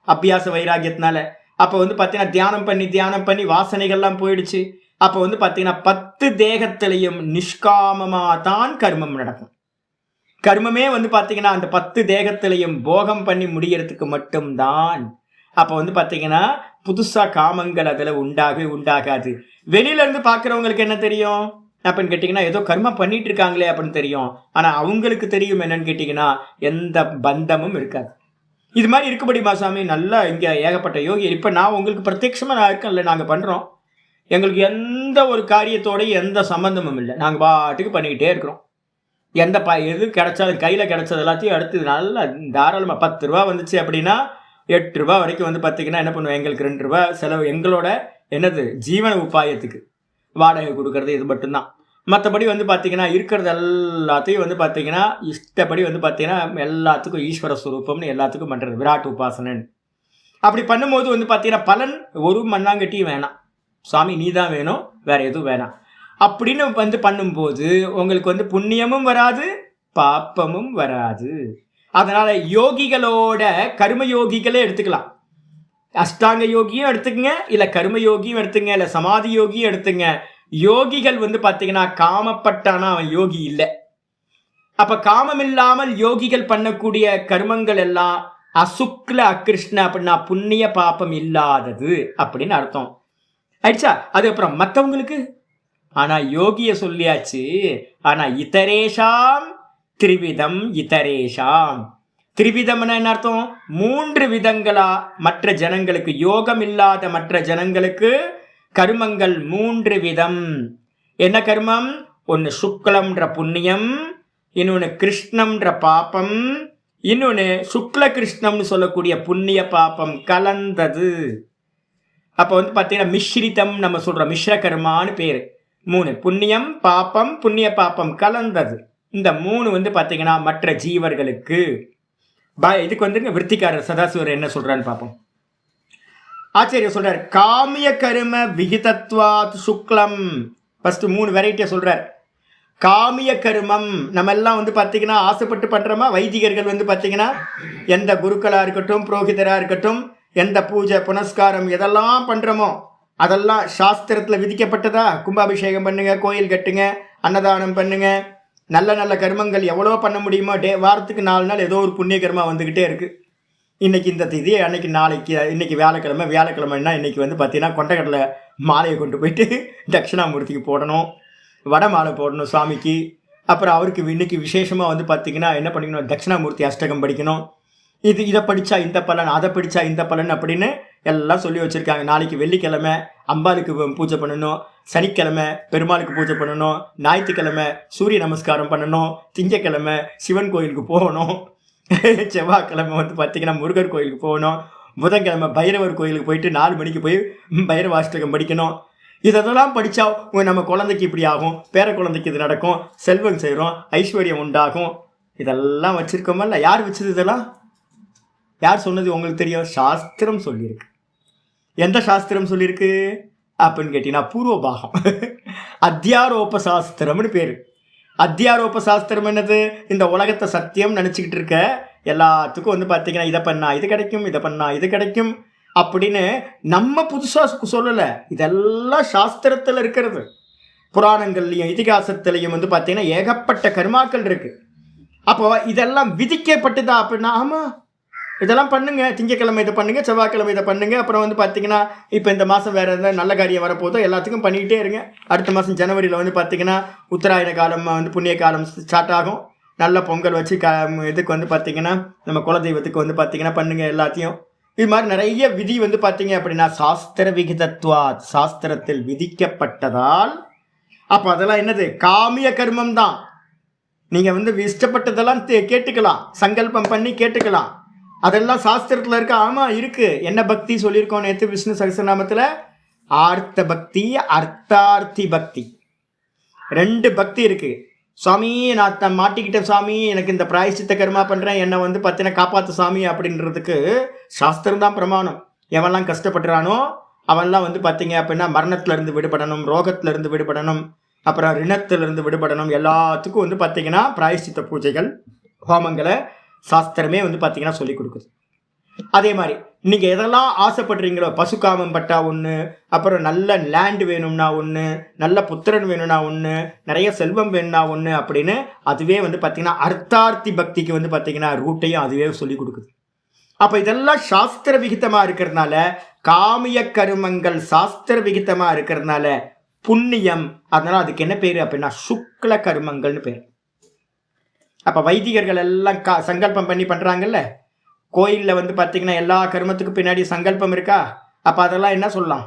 அபியாச வைராகியத்தினால. அப்போ வந்து பார்த்தீங்கன்னா தியானம் பண்ணி வாசனைகள்லாம் போயிடுச்சு. அப்போ வந்து பார்த்தீங்கன்னா 10 தேகத்திலையும் நிஷ்காமமாக தான் கர்மம் நடக்கும். கர்மமே வந்து பார்த்தீங்கன்னா அந்த 10 தேகத்திலையும் போகம் பண்ணி முடிகிறதுக்கு மட்டும்தான். அப்போ வந்து பார்த்தீங்கன்னா புதுசாக காமங்கள் அதில் உண்டாகாது. வெளியிலேருந்து பார்க்குறவங்களுக்கு என்ன தெரியும் அப்படின்னு கேட்டிங்கன்னா, ஏதோ கர்மம் பண்ணிட்டு இருக்காங்களே அப்படின்னு தெரியும். ஆனால் அவங்களுக்கு தெரியும் என்னன்னு கேட்டிங்கன்னா, எந்த பந்தமும் இருக்காது. இது மாதிரி இருக்கும்படிமா சாமி, நல்லா இங்கே ஏகப்பட்ட யோகி. இப்போ நான் உங்களுக்கு பிரத்யட்சமாக நான் இருக்கேன்ல, நாங்கள் பண்ணுறோம். எங்களுக்கு எந்த ஒரு காரியத்தோடையும் எந்த சம்மந்தமும் இல்லை. நாங்கள் பாட்டுக்கு பண்ணிக்கிட்டே இருக்கிறோம். எது கிடைச்சாலும் கையில் கிடைச்சது எல்லாத்தையும் அடுத்து நல்லா தாராளமாக 10 ரூபா வந்துச்சு அப்படின்னா 8 ரூபா வரைக்கும் வந்து பார்த்திங்கன்னா என்ன பண்ணுவோம், எங்களுக்கு 2 ரூபா செலவு. எங்களோட என்னது ஜீவன உபாயத்துக்கு வாடகை கொடுக்கறது இது மட்டும்தான். மற்றபடி வந்து பார்த்திங்கன்னா இருக்கிறது எல்லாத்தையும் வந்து பார்த்திங்கன்னா இஷ்டப்படி வந்து பார்த்திங்கன்னா எல்லாத்துக்கும் ஈஸ்வர ஸ்வரூபம்னு எல்லாத்துக்கும் பண்ணுறது, விராட் உபாசனன்னு. அப்படி பண்ணும்போது வந்து பார்த்திங்கன்னா பலன் ஒரு மண்ணாங்கட்டியும் வேணாம், சாமி நீ தான் வேணும், வேறு எதுவும் வேணாம் அப்படின்னு வந்து பண்ணும்போது உங்களுக்கு வந்து புண்ணியமும் வராது, பாப்பமும் வராது. அதனால் யோகிகளோட கர்மயோகிகளே எடுத்துக்கலாம். அஷ்டாங்க யோகியும் எடுத்துக்கங்க, இல்லை கர்மயோகியும் எடுத்துங்க, இல்லை சமாதி யோகியும் எடுத்துங்க. யோகிகள் வந்து பார்த்தீங்கன்னா காமப்பட்டானா அவன் யோகி இல்லை. அப்போ காமம் இல்லாமல் யோகிகள் பண்ணக்கூடிய கர்மங்கள் எல்லாம் அசுக்ல அகிருஷ்ண அப்படின்னா புண்ணிய பாப்பம் இல்லாதது அப்படின்னு அர்த்தம் ஆயிடுச்சா. அதுக்கப்புறம் மற்றவங்களுக்கு ஆனால் யோகிய சொல்லியாச்சு. ஆனால் இதரேஷாம் திரிவிதம், இதரேஷாம் திரிவிதம்னா என்ன அர்த்தம், 3 விதங்களா மற்ற ஜனங்களுக்கு, யோகம் இல்லாத மற்ற ஜனங்களுக்கு கர்மங்கள் 3 விதம். என்ன கர்மம், ஒன்று சுக்லம்ன்ற புண்ணியம், இன்னொன்று கிருஷ்ணம்ன்ற பாப்பம், இன்னொன்று சுக்ல கிருஷ்ணம்னு சொல்லக்கூடிய புண்ணிய பாப்பம் கலந்தது. அப்போ வந்து பார்த்தீங்கன்னா மிஸ்ரிதம் நம்ம சொல்கிறோம், மிஸ்ர கர்மான்னு பேர். 3 புண்ணியம் பாப்பம் புண்ணிய பாப்பம் கலந்தது. இந்த 3 வந்து பார்த்தீங்கன்னா மற்ற ஜீவர்களுக்கு. இதுக்கு வந்து விருத்திகாரர் சதாசிவர் என்ன சொல்றான்னு பார்ப்போம். ஆச்சாரியர் சொல்றார், காமிய கரும விகிதத்வாத் சுக்லம். ஃபர்ஸ்ட் 3 வெரைட்டியை சொல்றார். காமிய கருமம் நம்ம எல்லாம் வந்து பார்த்தீங்கன்னா ஆசைப்பட்டு பண்ணுறோமா. வைதிகர்கள் வந்து பார்த்தீங்கன்னா எந்த குருக்களாக இருக்கட்டும், புரோகிதராக இருக்கட்டும், எந்த பூஜை புனஸ்காரம் எதெல்லாம் பண்ணுறோமோ அதெல்லாம் சாஸ்திரத்தில் விதிக்கப்பட்டதா. கும்பாபிஷேகம் பண்ணுங்க, கோயில் கட்டுங்க, அன்னதானம் பண்ணுங்க, நல்ல நல்ல கர்மங்கள் எவ்வளோ பண்ண முடியுமோ. வாரத்துக்கு 4 நாள் ஏதோ ஒரு புண்ணிய கர்மா வந்துக்கிட்டே இருக்குது. இன்றைக்கி இந்த திதி, அன்னைக்கு நாளைக்கு, இன்றைக்கி வியாழக்கிழமைன்னா இன்றைக்கி வந்து பார்த்தீங்கன்னா கொண்டக்கடலை மாலையை கொண்டு போயிட்டு தட்சிணாமூர்த்திக்கு போடணும், வடை மாலை போடணும் சாமிக்கு. அப்புறம் அவருக்கு இன்னைக்கு விசேஷமாக வந்து பார்த்திங்கன்னா என்ன பண்ணிக்கணும், தட்சிணாமூர்த்தி அஷ்டகம் படிக்கணும். இதை படித்தா இந்த பலன், அதை படித்தா இந்த பலன் அப்படின்னு எல்லாம் சொல்லி வச்சுருக்காங்க. நாளைக்கு வெள்ளிக்கிழமை அம்பாளுக்கு பூஜை பண்ணணும், சனிக்கிழமை பெருமாளுக்கு பூஜை பண்ணணும், ஞாயிற்றுக்கிழமை சூரிய நமஸ்காரம் பண்ணணும், திங்கக்கிழமை சிவன் கோயிலுக்கு போகணும், செவ்வாய்க்கிழமை வந்து பார்த்திங்கன்னா முருகர் கோயிலுக்கு போகணும், புதன்கிழமை பைரவர் கோயிலுக்கு போயிட்டு 4 மணிக்கு போய் பைரவாஷ்டகம் படிக்கணும். இதெல்லாம் படித்தா நம்ம குழந்தைக்கு இப்படி ஆகும், பேர குழந்தைக்கு இது நடக்கும், செல்வம் செய்கிறோம், ஐஸ்வர்யம் உண்டாகும். இதெல்லாம் வச்சுருக்கோமல்ல. யார் வச்சது இதெல்லாம்? யார் சொன்னது உங்களுக்கு தெரியும்? சாஸ்திரம் சொல்லியிருக்கு. எந்த சாஸ்திரம் சொல்லியிருக்கு அப்படின்னு கேட்டிங்கன்னா பூர்வபாகம், அத்தியாரோப சாஸ்திரம்னு பேர். அத்தியாரோப சாஸ்திரம் என்னது, இந்த உலகத்தை சத்தியம் நினச்சிக்கிட்டு இருக்க எல்லாத்துக்கும் வந்து பார்த்திங்கன்னா இதை பண்ணால் இது கிடைக்கும், இதை பண்ணால் இது கிடைக்கும் அப்படின்னு நம்ம புதுசாக சொல்லலை. இதெல்லாம் சாஸ்திரத்தில் இருக்கிறது. புராணங்கள்லையும் இதிகாசத்துலையும் வந்து பார்த்திங்கன்னா ஏகப்பட்ட கர்மாக்கள் இருக்குது. அப்போ இதெல்லாம் விதிக்கப்பட்டுதா அப்படின்னா ஆமாம் இதெல்லாம் பண்ணுங்க, திங்கக்கிழமை இதை பண்ணுங்க, செவ்வாய்க்கிழமை இதை பண்ணுங்க. அப்புறம் வந்து பார்த்தீங்கன்னா இப்போ இந்த மாதம் வேறு எதாவது நல்ல காரியம் வரப்போதோ எல்லாத்துக்கும் பண்ணிக்கிட்டே இருங்க. அடுத்த மாதம் ஜனவரியில் வந்து பார்த்திங்கன்னா உத்தராயண காலம் வந்து புண்ணிய காலம் ஸ்டார்ட் ஆகும். நல்ல பொங்கல் வச்சு இதுக்கு வந்து பார்த்திங்கன்னா நம்ம குலதெய்வத்துக்கு வந்து பார்த்திங்கன்னா பண்ணுங்கள் எல்லாத்தையும். இது மாதிரி நிறைய விதி வந்து பார்த்தீங்க அப்படின்னா சாஸ்திர விகிதத்வா, சாஸ்திரத்தில் விதிக்கப்பட்டதால். அப்போ அதெல்லாம் என்னது? காமிய கர்மம் தான். நீங்கள் வந்து இஷ்டப்பட்டதெல்லாம் கேட்டுக்கலாம், சங்கல்பம் பண்ணி கேட்டுக்கலாம். அதெல்லாம் சாஸ்திரத்தில் இருக்க. ஆமாம் இருக்கு. என்ன பக்தி சொல்லியிருக்கோம் நேற்று விஷ்ணு சகஸ்ரநாமத்தில்? ஆர்த்த பக்தி, அர்த்தார்த்தி பக்தி, 2 பக்தி இருக்கு. சுவாமி நான் மாட்டிக்கிட்டேன் சுவாமி, எனக்கு இந்த பிராயசித்த கர்மா பண்ணுறேன், என்னை வந்து பார்த்தீங்கன்னா காப்பாற்று சாமி அப்படின்றதுக்கு சாஸ்திரம் தான் பிரமாணம். எவன்லாம் கஷ்டப்படுறானோ அவன்லாம் வந்து பார்த்தீங்க அப்படின்னா மரணத்திலிருந்து விடுபடணும், ரோகத்திலிருந்து விடுபடணும், அப்புறம் ரிணத்திலிருந்து விடுபடணும். எல்லாத்துக்கும் வந்து பார்த்தீங்கன்னா பிராயசித்த பூஜைகள், ஹோமங்களை சாஸ்திரமே வந்து பார்த்தீங்கன்னா சொல்லி கொடுக்குது. அதே மாதிரி நீங்கள் எதெல்லாம் ஆசைப்படுறீங்களோ, பசுக்காமம் பட்டா ஒன்று, அப்புறம் நல்ல லேண்ட் வேணும்னா ஒன்று, நல்ல புத்திரன் வேணும்னா ஒன்று, நிறைய செல்வம் வேணும்னா ஒன்று அப்படின்னு அதுவே வந்து பார்த்தீங்கன்னா அர்த்தார்த்தி பக்திக்கு வந்து பார்த்தீங்கன்னா ரூட்டையும் அதுவே சொல்லி கொடுக்குது. அப்போ இதெல்லாம் சாஸ்திர விகிதமாக இருக்கிறதுனால, காமிய கருமங்கள் சாஸ்திர விகிதமாக இருக்கிறதுனால புண்ணியம். அதனால அதுக்கு என்ன பேர் அப்படின்னா சுக்ல கருமங்கள்னு பேர். அப்போ வைதிகர்கள் எல்லாம் சங்கல்பம் பண்ணி பண்ணுறாங்கல்ல, கோயிலில் வந்து பார்த்தீங்கன்னா எல்லா கர்மத்துக்கு பின்னாடி சங்கல்பம் இருக்கா? அப்போ அதெல்லாம் என்ன சொல்லலாம்?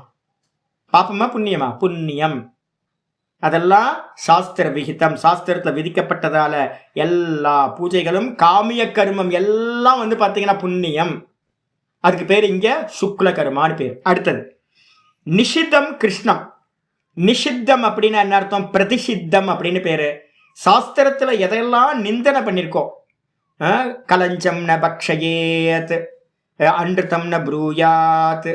பாப்பமா புண்ணியமா? புண்ணியம். அதெல்லாம் சாஸ்திர விகிதம், சாஸ்திரத்தில் விதிக்கப்பட்டதால எல்லா பூஜைகளும் காமிய கர்மம் எல்லாம் வந்து பார்த்தீங்கன்னா புண்ணியம். அதுக்கு பேர் இங்கே சுக்ல கர்மான்னு பேர். அடுத்தது நிஷித்தம் கிருஷ்ணம். நிஷித்தம் அப்படின்னா என்ன அர்த்தம்? பிரதிஷித்தம் அப்படின்னு பேரு. சாஸ்திரத்தில் எதையெல்லாம் நிந்தனை பண்ணியிருக்கோம், கலஞ்சம் ந பக்ஷயேத், அன்றுதம் ந ப்ரூயாத்,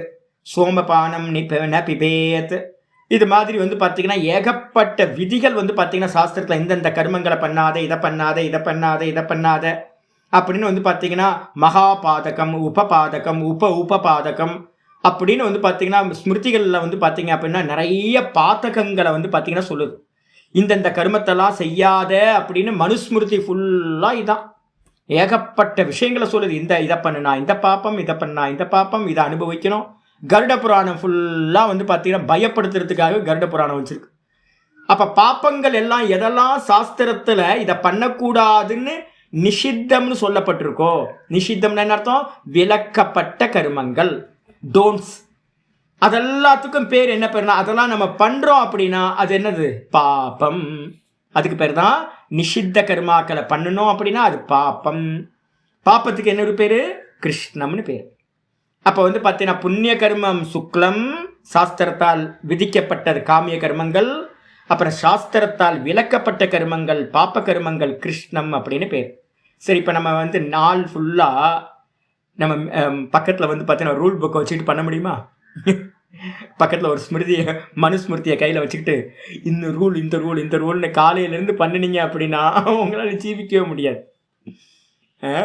சோமபானம் ந பிபேத், இது மாதிரி வந்து பார்த்தீங்கன்னா ஏகப்பட்ட விதிகள் வந்து பார்த்தீங்கன்னா சாஸ்திரத்தில் இந்தந்த கர்மங்களை பண்ணாத, இதை பண்ணாத, இதை பண்ணாத, இதை பண்ணாத அப்படின்னு வந்து பார்த்தீங்கன்னா மகாபாதகம், உபபாதகம், உபபாதகம் அப்படின்னு வந்து பார்த்தீங்கன்னா ஸ்மிருதிகளில் வந்து பார்த்தீங்க அப்படின்னா நிறைய பாதகங்களை வந்து பார்த்தீங்கன்னா சொல்லுது. இந்தந்த கர்மத்தெல்லாம் செய்யாத அப்படின்னு மனுஸ்மிருதி ஃபுல்லாக இதான் ஏகப்பட்ட விஷயங்களை சொல்லுது. இதை பண்ணுனா இந்த பாப்பம், இதை பண்ணா இந்த பாப்பம், இதை அனுபவிக்கணும். கருட புராணம் ஃபுல்லாக வந்து பார்த்தீங்கன்னா பயப்படுத்துறதுக்காக கருட புராணம் வச்சிருக்கு. அப்போ பாப்பங்கள் எல்லாம் எதெல்லாம் சாஸ்திரத்தில் இதை பண்ணக்கூடாதுன்னு நிஷித்தம்னு சொல்லப்பட்டிருக்கோ, நிஷித்தம்னு என்ன அர்த்தம்? விலக்கப்பட்ட கர்மங்கள், டோன்ட்ஸ். அதெல்லாத்துக்கும் பேர் என்ன பேர்னா, அதெல்லாம் நம்ம பண்ணுறோம் அப்படின்னா அது என்னது? பாப்பம். அதுக்கு பேர் தான் நிஷித்த கர்மாக்களை பண்ணணும் அப்படின்னா அது பாப்பம். பாப்பத்துக்கு என்ன ஒரு பேர்? கிருஷ்ணம்னு பேர். அப்போ வந்து பார்த்தீங்கன்னா புண்ணிய கர்மம் சுக்லம், சாஸ்திரத்தால் விதிக்கப்பட்டது காமிய கர்மங்கள். அப்புறம் சாஸ்திரத்தால் விலக்கப்பட்ட கர்மங்கள் பாப்ப கர்மங்கள் கிருஷ்ணம் அப்படின்னு பேர். சரி, இப்போ நம்ம வந்து நாள் ஃபுல்லாக நம்ம பக்கத்தில் வந்து பார்த்தீங்கன்னா ரூல் புக்கை வச்சுக்கிட்டு பண்ண முடியுமா? பக்கத்தில் ஒரு ஸ்மிருதியை, மனுஸ்மிருதியை கையில் வச்சுக்கிட்டு இந்த ரூல் இந்த ரூல் இந்த ரூல்னு காலையிலேருந்து பண்ணினீங்க அப்படின்னா உங்களால் ஜீவிக்கவே முடியாது,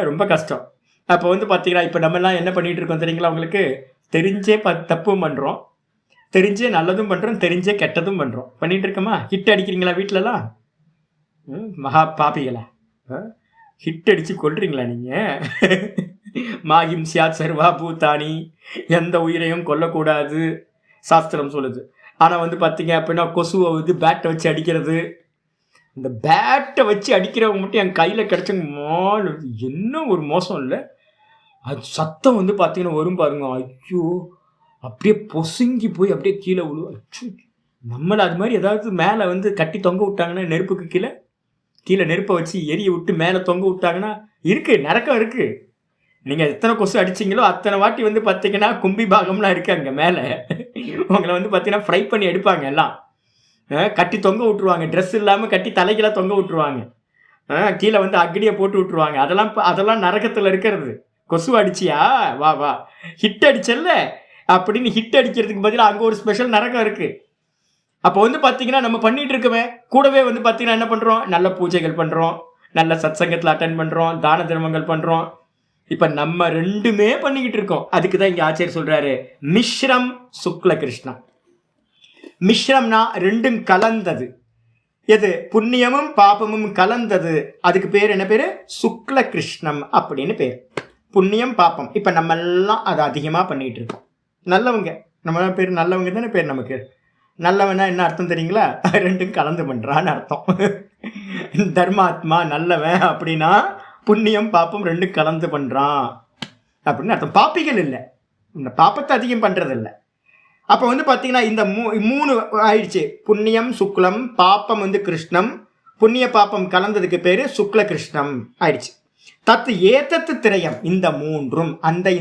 ரொம்ப கஷ்டம். அப்போ வந்து பார்த்தீங்கன்னா இப்போ நம்மலாம் என்ன பண்ணிகிட்டு இருக்கோம் தெரியுங்களா உங்களுக்கு? தெரிஞ்சே தப்பும் பண்ணுறோம், தெரிஞ்சே நல்லதும் பண்ணுறோம், தெரிஞ்சே கெட்டதும் பண்ணுறோம். பண்ணிகிட்டு இருக்கோமா? ஹிட் அடிக்கிறீங்களா வீட்டிலலாம்? மகா பாப்பிகளா, ஹிட் அடித்து கொள்றீங்களா நீங்கள்? மாகிம் சியாத் சர்வா பூத்தானி, எந்த உயிரையும் கொல்லக்கூடாது சாஸ்திரம் சொல்லுது. ஆனால் வந்து பார்த்தீங்க அப்படின்னா கொசுவை வந்து பேட்டை வச்சு அடிக்கிறது, இந்த பேட்டை வச்சு அடிக்கிறவங்க மட்டும் என் கையில் கிடச்சங்க என்ன ஒரு மோசம் இல்லை? அது சத்தம் வந்து பார்த்தீங்கன்னா வரும் பாருங்க, ஐயோ அப்படியே பொசுங்கி போய் அப்படியே கீழே விழுவும். நம்மளை அது மாதிரி ஏதாவது மேலே வந்து கட்டி தொங்க விட்டாங்கன்னா, நெருப்புக்கு கீழே கீழே நெருப்பை வச்சு எரிய விட்டு மேலே தொங்க விட்டாங்கன்னா இருக்குது, நரக்கம் இருக்குது. நீங்கள் எத்தனை கொசு அடிச்சிங்களோ அத்தனை வாட்டி வந்து பார்த்தீங்கன்னா கும்பி பாகம்லாம் இருக்குது அங்கே மேலே. உங்களை வந்து பார்த்தீங்கன்னா ஃப்ரை பண்ணி எடுப்பாங்க, எல்லாம் கட்டி தொங்க விட்ருவாங்க, ட்ரெஸ் இல்லாமல் கட்டி தலைக்கெல்லாம் தொங்க விட்ருவாங்க, கீழே வந்து அக்னியை போட்டு விட்ருவாங்க. அதெல்லாம் நரகத்தில் இருக்கிறது. கொசு அடிச்சியா, வா வா ஹிட் அடிச்சல்ல அப்படின்னு ஹிட் அடிக்கிறதுக்கு பதிலாக அங்கே ஒரு ஸ்பெஷல் நரகம் இருக்குது. அப்போ வந்து பார்த்தீங்கன்னா நம்ம பண்ணிகிட்டு இருக்கவே கூடவே வந்து பார்த்தீங்கன்னா என்ன பண்ணுறோம்? நல்ல பூஜைகள் பண்ணுறோம், நல்ல சத்சங்கத்தில் அட்டன் பண்ணுறோம், தான தர்மங்கள் பண்ணுறோம். இப்போ நம்ம ரெண்டுமே பண்ணிக்கிட்டு இருக்கோம். அதுக்கு தான் இங்கே ஆச்சாரியர் சொல்கிறாரு மிஸ்ரம் சுக்ல கிருஷ்ணா. மிஸ்ரம்னா ரெண்டும் கலந்தது. எது? புண்ணியமும் பாபமும் கலந்தது. அதுக்கு பேர் என்ன பேர்? சுக்ல கிருஷ்ணம் அப்படின்னு பேர். புண்ணியம் பாப்பம். இப்போ நம்ம எல்லாம் அதை அதிகமாக பண்ணிகிட்டு இருக்கோம். நல்லவங்க, நம்ம பேர் நல்லவங்க தானே பேர் நமக்கு. நல்லவனா என்ன அர்த்தம் தெரியுங்களா? ரெண்டும் கலந்து பண்ணுறான்னு அர்த்தம். தர்மாத்மா நல்லவன் அப்படின்னா புண்ணியம் பாப்பம் ரெண்டும் கலந்து பண்ணுறான் அப்படின்னு அர்த்தம். பாப்பிகள் இல்லை, இந்த பாப்பத்தை அதிகம் பண்ணுறதில்ல. அப்போ வந்து பார்த்தீங்கன்னா இந்த மூணு ஆயிடுச்சு. புண்ணியம் சுக்லம், பாப்பம் வந்து கிருஷ்ணம், புண்ணிய பாப்பம் கலந்ததுக்கு பேர் சுக்ல கிருஷ்ணம் ஆயிடுச்சு. தத்து ஏத்தத்து திரயம், இந்த மூன்றும்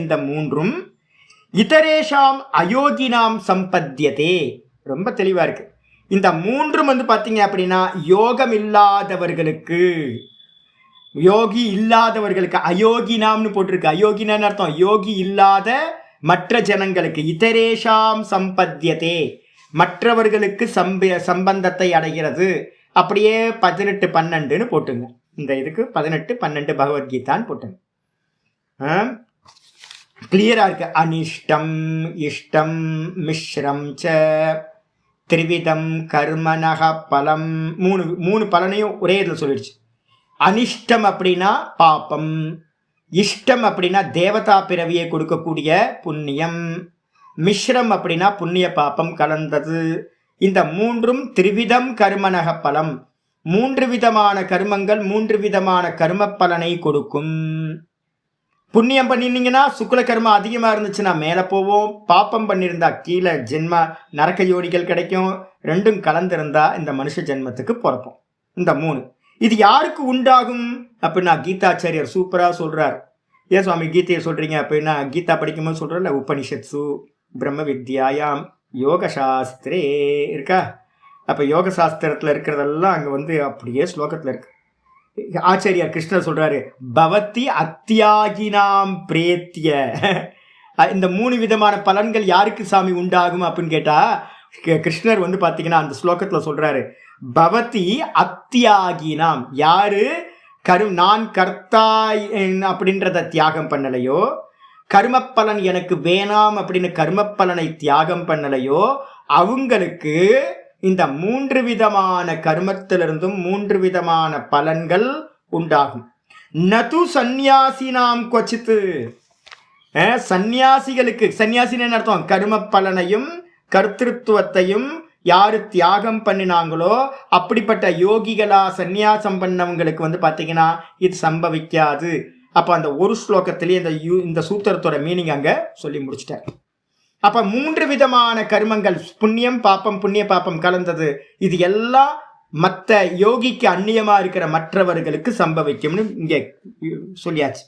இந்த மூன்றும் இதரேஷாம் அயோகினாம் சம்பத்தியதே. ரொம்ப தெளிவாக இருக்கு. இந்த மூன்றும் வந்து பார்த்தீங்க அப்படின்னா யோகம் இல்லாதவர்களுக்கு, யோகி இல்லாதவர்களுக்கு, அயோகினாம்னு போட்டிருக்கு. அயோகினான்னு அர்த்தம் யோகி இல்லாத மற்ற ஜனங்களுக்கு. இதரேஷாம் சம்பத்தியதே, மற்றவர்களுக்கு சம்பந்தத்தை அடைகிறது. அப்படியே 18-12ன்னு போட்டுங்க. இந்த இதுக்கு 18-12 பகவத்கீதான்னு போட்டுங்க. கிளியரா இருக்கு. அனிஷ்டம் இஷ்டம் மிஸ்ரம் ச திரிவிதம் கர்மனக பலம். மூணு பலனையும் ஒரே இதில் சொல்லிடுச்சு. அனிஷ்டம் அப்படின்னா பாப்பம், இஷ்டம் அப்படின்னா தேவதா பிறவியை கொடுக்கக்கூடிய புண்ணியம், மிஸ்ரம் அப்படின்னா புண்ணிய பாப்பம் கலந்தது. இந்த மூன்றும் திரிவிதம் கர்மனக பலம், 3 விதமான கர்மங்கள் 3 விதமான கர்ம பலனை கொடுக்கும். புண்ணியம் பண்ணிருந்தீங்கன்னா சுக்ல கர்மா அதிகமாக இருந்துச்சுன்னா மேலே போவோம், பாப்பம் பண்ணியிருந்தா கீழே ஜென்ம நரக்க யோனிகள் கிடைக்கும். ரெண்டும் கலந்திருந்தா இந்த மனுஷ ஜென்மத்துக்கு பிறப்போம். இந்த 3 இது யாருக்கு உண்டாகும் அப்படின்னா கீதாச்சாரியர் சூப்பராக சொல்கிறார். ஏன் சுவாமி கீதையை சொல்கிறீங்க அப்படின்னா, கீதா படிக்கும்போது சொல்கிறல உபனிஷத்சு பிரம்ம வித்யாயாம் யோக சாஸ்திரே இருக்கா. அப்போ யோக சாஸ்திரத்தில் இருக்கிறதெல்லாம் அங்கே வந்து அப்படியே ஸ்லோகத்தில் இருக்கு. ஆச்சாரியார் கிருஷ்ணர் சொல்றாரு, பவதி அத்தியாகினாம் பிரேத்திய. இந்த 3 விதமான பலன்கள் யாருக்கு சாமி உண்டாகும் அப்படின்னு கேட்டா, கிருஷ்ணர் வந்து பாத்தீங்கன்னா அந்த ஸ்லோகத்துல சொல்றாரு, பவதி அத்தியாகினாம், யாரு நான் கர்த்தா அப்படின்றத தியாகம் பண்ணலையோ, கர்மப்பலன் எனக்கு வேணாம் அப்படின்னு கர்மப்பலனை தியாகம் பண்ணலையோ, அவங்களுக்கு இந்த 3 விதமான கர்மத்திலிருந்தும் 3 விதமான பலன்கள் உண்டாகும். நது சந்நியாசினாம் கொச்சித்து, சந்நியாசிகளுக்கு, சந்நியாசின்னு அர்த்தம் கர்ம பலனையும் கர்த்திருவத்தையும் யாரு தியாகம் பண்ணினாங்களோ அப்படிப்பட்ட யோகிகளா சந்நியாசம் பண்ணவங்களுக்கு வந்து பார்த்தீங்கன்னா இது சம்பவிக்காது. அப்போ அந்த ஒரு ஸ்லோகத்திலேயே இந்த சூத்திரத்தோட மீனிங் அங்க சொல்லி முடிச்சிட்டார். அப்ப 3 விதமான கர்மங்கள், புண்ணியம் பாப்பம், புண்ணிய பாப்பம் கலந்தது, இது எல்லாம் மற்ற யோகிக்கு அந்நியமா இருக்கிற மற்றவர்களுக்கு சம்பவிக்கும்னு இங்க சொல்லியாச்சு.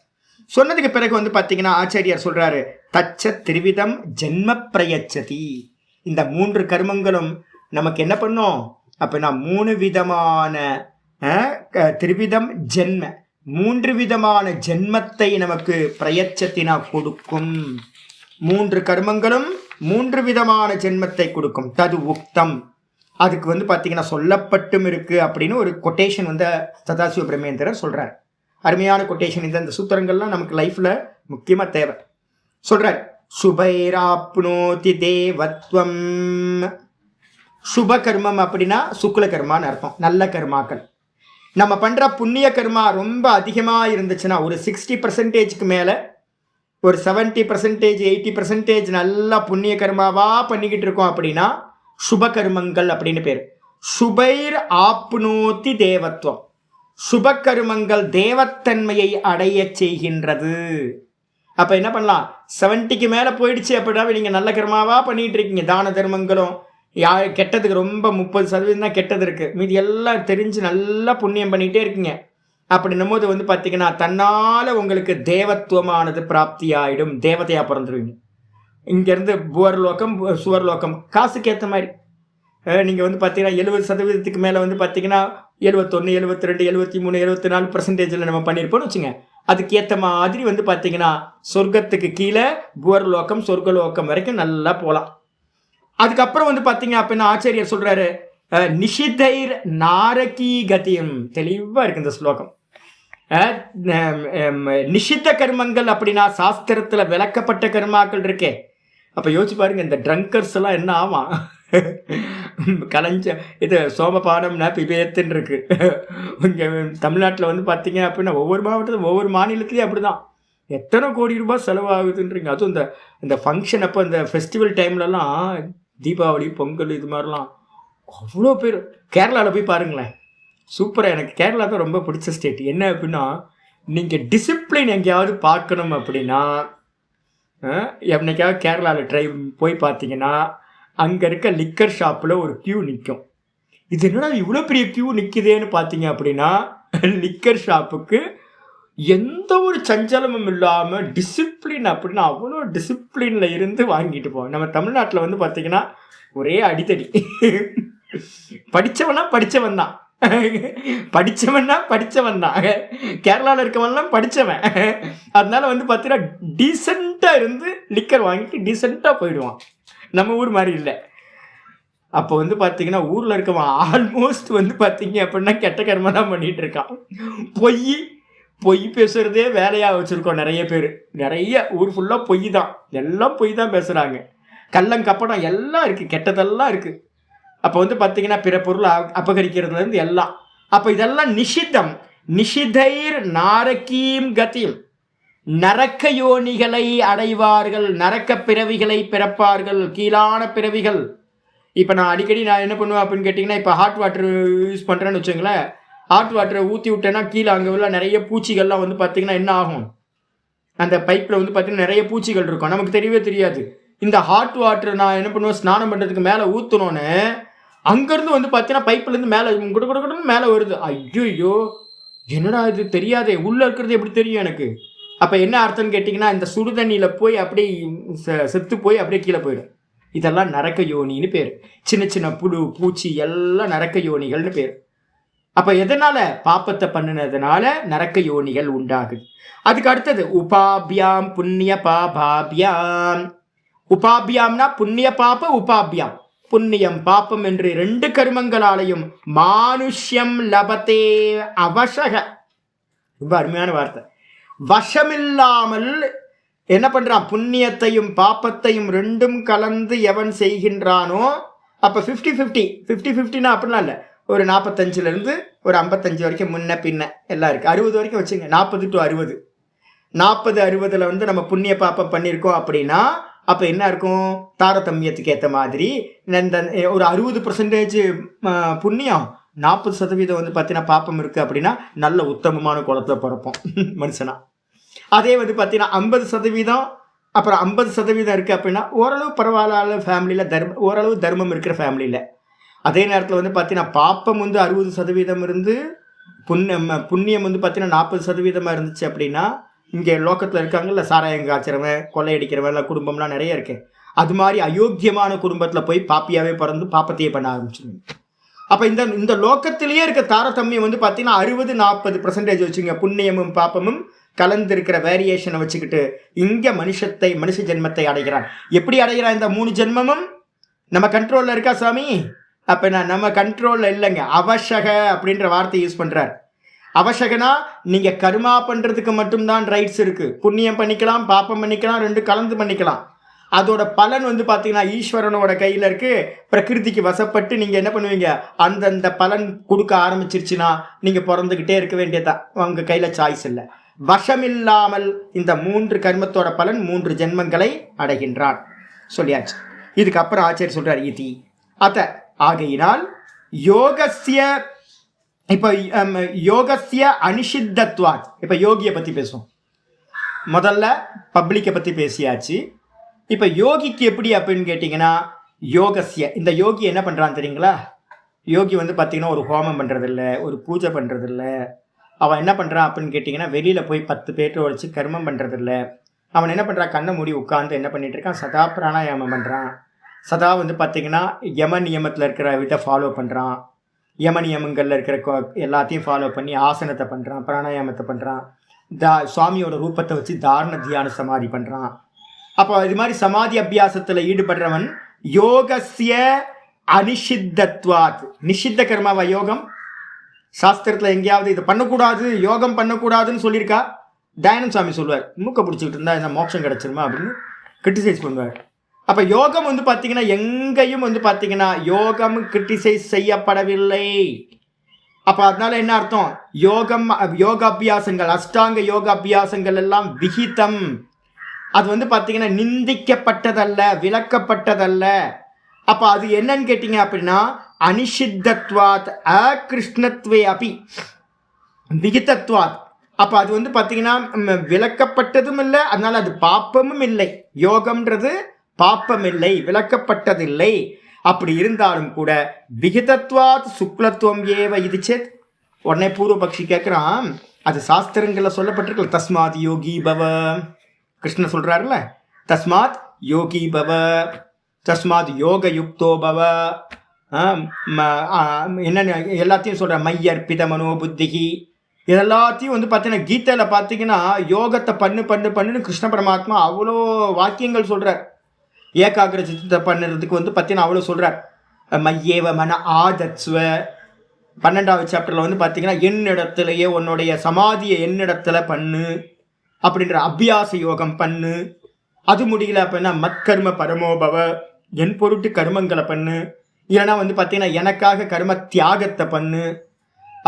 சொன்னதுக்கு பிறகு வந்து பாத்தீங்கன்னா ஆச்சாரியார் சொல்றாரு, தச்ச திரிவிதம் ஜென்ம பிரயச்சதி. இந்த 3 கர்மங்களும் நமக்கு என்ன பண்ணும் அப்படின்னா 3 விதமான திரிவிதம் ஜென்ம, 3 விதமான ஜென்மத்தை நமக்கு பிரயச்சத்தினா கொடுக்கும். 3 கர்மங்களும் 3 விதமான ஜென்மத்தை கொடுக்கும். தது உக்தம், அதுக்கு வந்து பார்த்தீங்கன்னா சொல்லப்பட்டும் இருக்கு அப்படின்னு ஒரு கொட்டேஷன் வந்து சதாசிவ பிரம்மேந்திரர் சொல்றார். அருமையான கொட்டேஷன். இந்த சூத்திரங்கள்லாம் நமக்கு லைஃப்ல முக்கியமா தேவை. சொல்றார், சுபைராப்னோதி தேவத்வம். சுப கர்மம் அப்படின்னா சுக்ல கர்மான்னு அர்த்தம், நல்ல கர்மாக்கள். நம்ம பண்ற புண்ணிய கர்மா ரொம்ப அதிகமா இருந்துச்சுன்னா, ஒரு 60%க்கு மேல, ஒரு 70%, 80% நல்லா புண்ணிய கர்மாவா பண்ணிக்கிட்டு இருக்கோம் அப்படின்னா சுப கர்மங்கள் அப்படின்னு பேர். சுபைர் ஆப்னோதி தேவத்வம், சுப கர்மங்கள் தேவத்தன்மையை அடைய செய்கின்றது. அப்ப என்ன பண்ணலாம், 70க்கு மேல போயிடுச்சு அப்படின்னா நீங்க நல்ல கர்மாவா பண்ணிட்டு இருக்கீங்க. தான தர்மங்களும் கெட்டதுக்கு ரொம்ப 30% தான் கெட்டது இருக்கு, மீதி எல்லாம் தெரிஞ்சு நல்லா புண்ணியம் பண்ணிட்டே இருக்கீங்க. அப்படின்னும் போது வந்து பார்த்தீங்கன்னா தன்னால உங்களுக்கு தேவத்துவமானது பிராப்தி ஆயிடும், தேவதையா பிறந்துருவீங்க. இங்கேருந்து புவர்லோகம் சுவர்லோகம் காசுக்கு ஏற்ற மாதிரி. நீங்கள் வந்து பார்த்தீங்கன்னா 70% மேலே வந்து பார்த்தீங்கன்னா 71, 72, 73, 74% நம்ம பண்ணியிருப்போம்னு வச்சுங்க. அதுக்கு ஏற்ற மாதிரி வந்து பார்த்தீங்கன்னா சொர்க்கத்துக்கு கீழே புவர்லோகம் சொர்க்கலோகம் வரைக்கும் நல்லா போகலாம். அதுக்கப்புறம் வந்து பார்த்தீங்க அப்படின்னா ஆச்சாரியர் சொல்றாரு, நிஷிதைர் நாரகி கதியம். தெளிவாக இருக்கு இந்த ஸ்லோகம். நிஷித்த கர்மங்கள் அப்படின்னா சாஸ்திரத்துல விளக்கப்பட்ட கர்மாக்கள் இருக்கே. அப்ப யோசிச்சு பாருங்க, இந்த ட்ரங்கர்ஸ் எல்லாம் என்ன ஆவான். கலைஞ்ச இது சோமபானம்னா பிபேத்துன்னு இருக்கு. இங்கே தமிழ்நாட்டில் வந்து பார்த்தீங்க அப்படின்னா ஒவ்வொரு மாவட்டத்தில் ஒவ்வொரு மாநிலத்திலையும் அப்படிதான் எத்தனை கோடி ரூபாய் செலவாகுதுன்றீங்க. அதுவும் இந்த ஃபங்க்ஷன் அப்போ இந்த ஃபெஸ்டிவல் டைம்லலாம், தீபாவளி பொங்கல் இது மாதிரிலாம் அவ்வளோ பேர். கேரளாவில் போய் பாருங்களேன், சூப்பராக. எனக்கு கேரளா தான் ரொம்ப பிடிச்ச ஸ்டேட். என்ன அப்படின்னா, நீங்கள் டிசிப்ளின் எங்கேயாவது பார்க்கணும் அப்படின்னா என்னைக்காவது கேரளாவில் போய் பார்த்தீங்கன்னா அங்கே இருக்க லிக்கர் ஷாப்பில் ஒரு கியூ நிற்கும். இது என்னடா இவ்வளோ பெரிய கியூ நிற்குதேன்னு பார்த்தீங்க அப்படின்னா, லிக்கர் ஷாப்புக்கு எந்த ஒரு சஞ்சலமும் இல்லாமல் டிசிப்ளின் அப்படின்னா அவ்வளோ டிசிப்ளினில் இருந்து வாங்கிட்டு போவோம். நம்ம தமிழ்நாட்டில் வந்து பார்த்தீங்கன்னா ஒரே அடித்தடி. படித்தவன் தான் படித்தவன் தான். கேரளாவில் இருக்கவன்லாம் படித்தவன். அதனால வந்து பார்த்தீங்கன்னா டீசெண்டாக இருந்து லிக்கர் வாங்கிட்டு டீசெண்டாக போயிடுவான். நம்ம ஊர் மாதிரி இல்லை. அப்போ வந்து பார்த்தீங்கன்னா ஊரில் இருக்கவன் ஆல்மோஸ்ட் வந்து பார்த்தீங்க அப்படின்னா கெட்ட கர்மம் தான் பண்ணிகிட்டு இருக்கான். பொய் பேசுகிறதே வேலையாக வச்சுருக்கோம் நிறைய பேர். நிறைய ஊர் ஃபுல்லாக பொய் தான், எல்லாம் பொய் தான் பேசுகிறாங்க. கள்ளங்கப்படம் எல்லாம் இருக்குது, கெட்டதெல்லாம் இருக்குது. அப்போ வந்து பார்த்தீங்கன்னா பிற பொருளை அபகரிக்கிறதுலேருந்து எல்லாம். அப்போ இதெல்லாம் நிஷித்தம். நிஷிதைர் நாரகீம் கதிம், நரக்க யோனிகளை அடைவார்கள், நரக்க பிறவிகளை பிறப்பார்கள், கீழான பிறவிகள். இப்போ நான் அடிக்கடி என்ன பண்ணுவேன் அப்படின்னு கேட்டிங்கன்னா, இப்போ ஹாட் வாட்டர் யூஸ் பண்ணுறேன்னு வச்சுங்களேன். ஹாட் வாட்டரை ஊற்றி விட்டேன்னா கீழே அங்கே உள்ள நிறைய பூச்சிகள்லாம் வந்து பார்த்திங்கன்னா என்ன ஆகும், அந்த பைப்பில் வந்து பார்த்திங்கன்னா நிறைய பூச்சிகள் இருக்கும், நமக்கு தெரியவே தெரியாது. இந்த ஹாட் வாட்டர் நான் என்ன பண்ணுவேன், ஸ்நானம் பண்ணுறதுக்கு மேலே ஊற்றணுன்னு அங்கேருந்து வந்து பார்த்தீங்கன்னா பைப்புலேருந்து மேலே குடுன்னு மேலே வருது. ஐயோ என்னடா இது தெரியாதே, உள்ளே இருக்கிறது எப்படி தெரியும் எனக்கு. அப்போ என்ன அர்த்தம்னு கேட்டிங்கன்னா, இந்த சுடு தண்ணியில் போய் அப்படியே செத்து போய் அப்படியே கீழே போயிடும். இதெல்லாம் நரக்க யோனின்னு பேர். சின்ன சின்ன புழு பூச்சி எல்லாம் நரக்க யோனிகள்னு பேர். அப்போ எதனால், பாப்பத்தை பண்ணினதுனால நரக்க யோனிகள் உண்டாகுது. அதுக்கு அடுத்தது உபாபியாம் புண்ணிய பாபாபியாம். உபாபியாம்னா புண்ணிய பாப உபாபியாம், புண்ணியம் பாப்பம் என்று 2 கர்மங்களாலையும் மானுஷ்யம் லபத்தே அவசக. ரொம்ப அருமையான வார்த்தை. வசமில்லாமல் என்ன பண்றான், புண்ணியத்தையும் பாப்பத்தையும் 2ம் கலந்து எவன் செய்கின்றானோ, அப்போ 50-50 அப்படிலாம் இல்லை, ஒரு 45லேருந்து ஒரு 55 வரைக்கும் முன்ன பின்ன எல்லாம் இருக்குது. 60 வரைக்கும் வச்சுங்க, 40 to 60. 40-60 வந்து நம்ம புண்ணிய பாப்பம் பண்ணியிருக்கோம் அப்படின்னா அப்போ என்ன இருக்கும், தாரதமியத்துக்கு ஏற்ற மாதிரி இந்த ஒரு 60% புண்ணியம், 40% வந்து பார்த்தீங்கன்னா பாப்பம் இருக்குது அப்படின்னா நல்ல உத்தமமான குலத்தில் பிறப்போம் மனுஷனா. அதே வந்து பார்த்தீங்கன்னா 50% அப்புறம் 50% இருக்குது அப்படின்னா ஓரளவு பரவாயில்ல ஃபேமிலியில், ஓரளவு தர்மம் இருக்கிற ஃபேமிலியில். அதே நேரத்தில் வந்து பார்த்தீங்கன்னா பாப்பம் வந்து 60% இருந்து புண்ணியம் வந்து பார்த்தீங்கன்னா 40% இருந்துச்சு அப்படின்னா, இங்கே லோக்கத்தில் இருக்காங்கல்ல சாராயம் காய்ச்சறவன், கொள்ளையடிக்கிறவன், இல்லை குடும்பம்லாம் நிறைய இருக்கு. அது மாதிரி அயோக்கியமான குடும்பத்தில் போய் பாப்பியாவே பிறந்து பாப்பத்தையே பண்ண ஆரம்பிச்சிருங்க. அப்போ இந்த லோக்கத்திலேயே இருக்க தாரதமியம் வந்து பார்த்தீங்கன்னா 60-40% வச்சுங்க, புண்ணியமும் பாப்பமும் கலந்து இருக்கிற வேரியேஷனை வச்சுக்கிட்டு இங்கே மனுஷ ஜென்மத்தை அடைகிறான். எப்படி அடைகிறான், இந்த 3 ஜென்மமும் நம்ம கண்ட்ரோலில் இருக்கா சாமி? அப்போ நம்ம கண்ட்ரோலில் இல்லைங்க. அவசக அப்படின்ற வார்த்தை யூஸ் பண்ணுறார். அவசகனா நீங்கள் கர்மா பண்ணுறதுக்கு மட்டும்தான் ரைட்ஸ் இருக்குது. புண்ணியம் பண்ணிக்கலாம், பாப்பம் பண்ணிக்கலாம், 2 கலந்து பண்ணிக்கலாம். அதோட பலன் வந்து பார்த்தீங்கன்னா ஈஸ்வரனோட கையில் இருக்குது. பிரகிருதிக்கு வசப்பட்டு நீங்கள் என்ன பண்ணுவீங்க, அந்தந்த பலன் கொடுக்க ஆரம்பிச்சிருச்சுன்னா நீங்கள் பிறந்துக்கிட்டே இருக்க வேண்டியதான், உங்கள் கையில் சாய்ஸ் இல்லை. வசமில்லாமல் இந்த 3 கர்மத்தோட பலன் 3 ஜென்மங்களை அடைகின்றான் சொல்லியாச்சு. இதுக்கப்புறம் ஆச்சாரியர் சொல்கிறார் இதி அத, ஆகையினால் யோகஸ்ய, இப்போ யோகஸ்ய அனிஷித்தத்வாத். இப்போ யோகியை பற்றி பேசுவோம். முதல்ல பப்ளிக்கை பற்றி பேசியாச்சு. இப்போ யோகிக்கு எப்படி அப்படின்னு கேட்டிங்கன்னா, யோகஸ்ய, இந்த யோகி என்ன பண்ணுறான்னு தெரியுங்களா? யோகி வந்து பார்த்திங்கன்னா ஒரு ஹோமம் பண்ணுறதில்ல, ஒரு பூஜை பண்ணுறதில்ல. அவன் என்ன பண்ணுறான் அப்படின்னு கேட்டிங்கன்னா, வெளியில் போய் 10 பேர் வச்சு கர்மம் பண்ணுறதில்ல. அவன் என்ன பண்ணுறான், கண்ணை மூடி உட்காந்து என்ன பண்ணிட்டு இருக்கான், சதா பிராணாயாமம் பண்ணுறான். சதா வந்து பார்த்திங்கன்னா யம நியமத்தில் இருக்கிற இதை ஃபாலோ பண்ணுறான். யம நியமங்களில் இருக்கிற எல்லாத்தையும் ஃபாலோ பண்ணி ஆசனத்தை பண்ணுறான், பிராணாயாமத்தை பண்ணுறான், சுவாமியோட ரூபத்தை வச்சு தாரண தியான சமாதி பண்ணுறான். அப்போ இது மாதிரி சமாதி அபியாசத்தில் ஈடுபடுறவன் யோகஸ்ய அனிஷித்தத்வாத். நிஷித்த கர்மாவா யோகம்? சாஸ்திரத்தில் எங்கேயாவது இதை பண்ணக்கூடாது, யோகம் பண்ணக்கூடாதுன்னு சொல்லியிருக்கா? தயானந்த சுவாமி சொல்லுவார், மூக்கை பிடிச்சிக்கிட்டு இருந்தால் இந்த மோட்சம் கிடச்சிருமா அப்படின்னு கிரிட்டிசைஸ் பண்ணுவார். அப்போ யோகம் வந்து பார்த்தீங்கன்னா எங்கேயும் வந்து பார்த்தீங்கன்னா யோகம் கிரிட்டிசைஸ் செய்யப்படவில்லை. அப்போ அதனால என்ன அர்த்தம், யோகாபியாசங்கள், அஷ்டாங்க யோகாபியாசங்கள் எல்லாம் விகிதம். அது வந்து பார்த்தீங்கன்னா நிந்திக்கப்பட்டதல்ல, விளக்கப்பட்டதல்ல. அப்போ அது என்னன்னு கேட்டீங்க அப்படின்னா அனிஷித்தத்வாத் அகிருஷ்ணத்வே அபி விகிதத்வாத். அப்போ அது வந்து பார்த்தீங்கன்னா விளக்கப்பட்டதும் இல்லை, அதனால அது பாப்பமும் இல்லை. யோகம்ன்றது பாப்பம் இல்லை, விளக்கப்பட்டதில்லை. அப்படி இருந்தாலும் கூட விகிதத்வாத் சுக்லத்துவம் ஏவ இது சேத். உடனே பூர்வபக்ஷி கேட்குறான், அது சாஸ்திரங்களில் சொல்லப்பட்டிருக்கல, தஸ்மாத் யோகி பவ. கிருஷ்ணன் சொல்றாருல, தஸ்மாத் யோகி பவ, தஸ்மாத் யோக யுக்தோ பவ. என்னென்ன எல்லாத்தையும் சொல்ற, மையர்ப்பித மனோபுத்திகி, இதெல்லாத்தையும் வந்து பார்த்தீங்கன்னா கீதையில் பார்த்தீங்கன்னா யோகத்தை பண்ணுன்னு கிருஷ்ண பரமாத்மா அவ்வளோ வாக்கியங்கள் சொல்றார். ஏகாகிர சித்தத்தை பண்ணுறதுக்கு வந்து பார்த்தீங்கன்னா அவ்வளோ சொல்றார். மையேவ மன ஆதத்ஸ்வ, 12வது சாப்டர்ல வந்து பார்த்தீங்கன்னா என்னிடத்துலையே உன்னுடைய சமாதியை என்னிடத்துல பண்ணு அப்படின்ற அபியாச யோகம் பண்ணு. அது முடியல அப்படின்னா மத்கர்ம பரமோபவ, என் பொருட்டு கர்மங்களை பண்ணு. இல்லைன்னா வந்து பார்த்தீங்கன்னா எனக்காக கர்ம தியாகத்தை பண்ணு.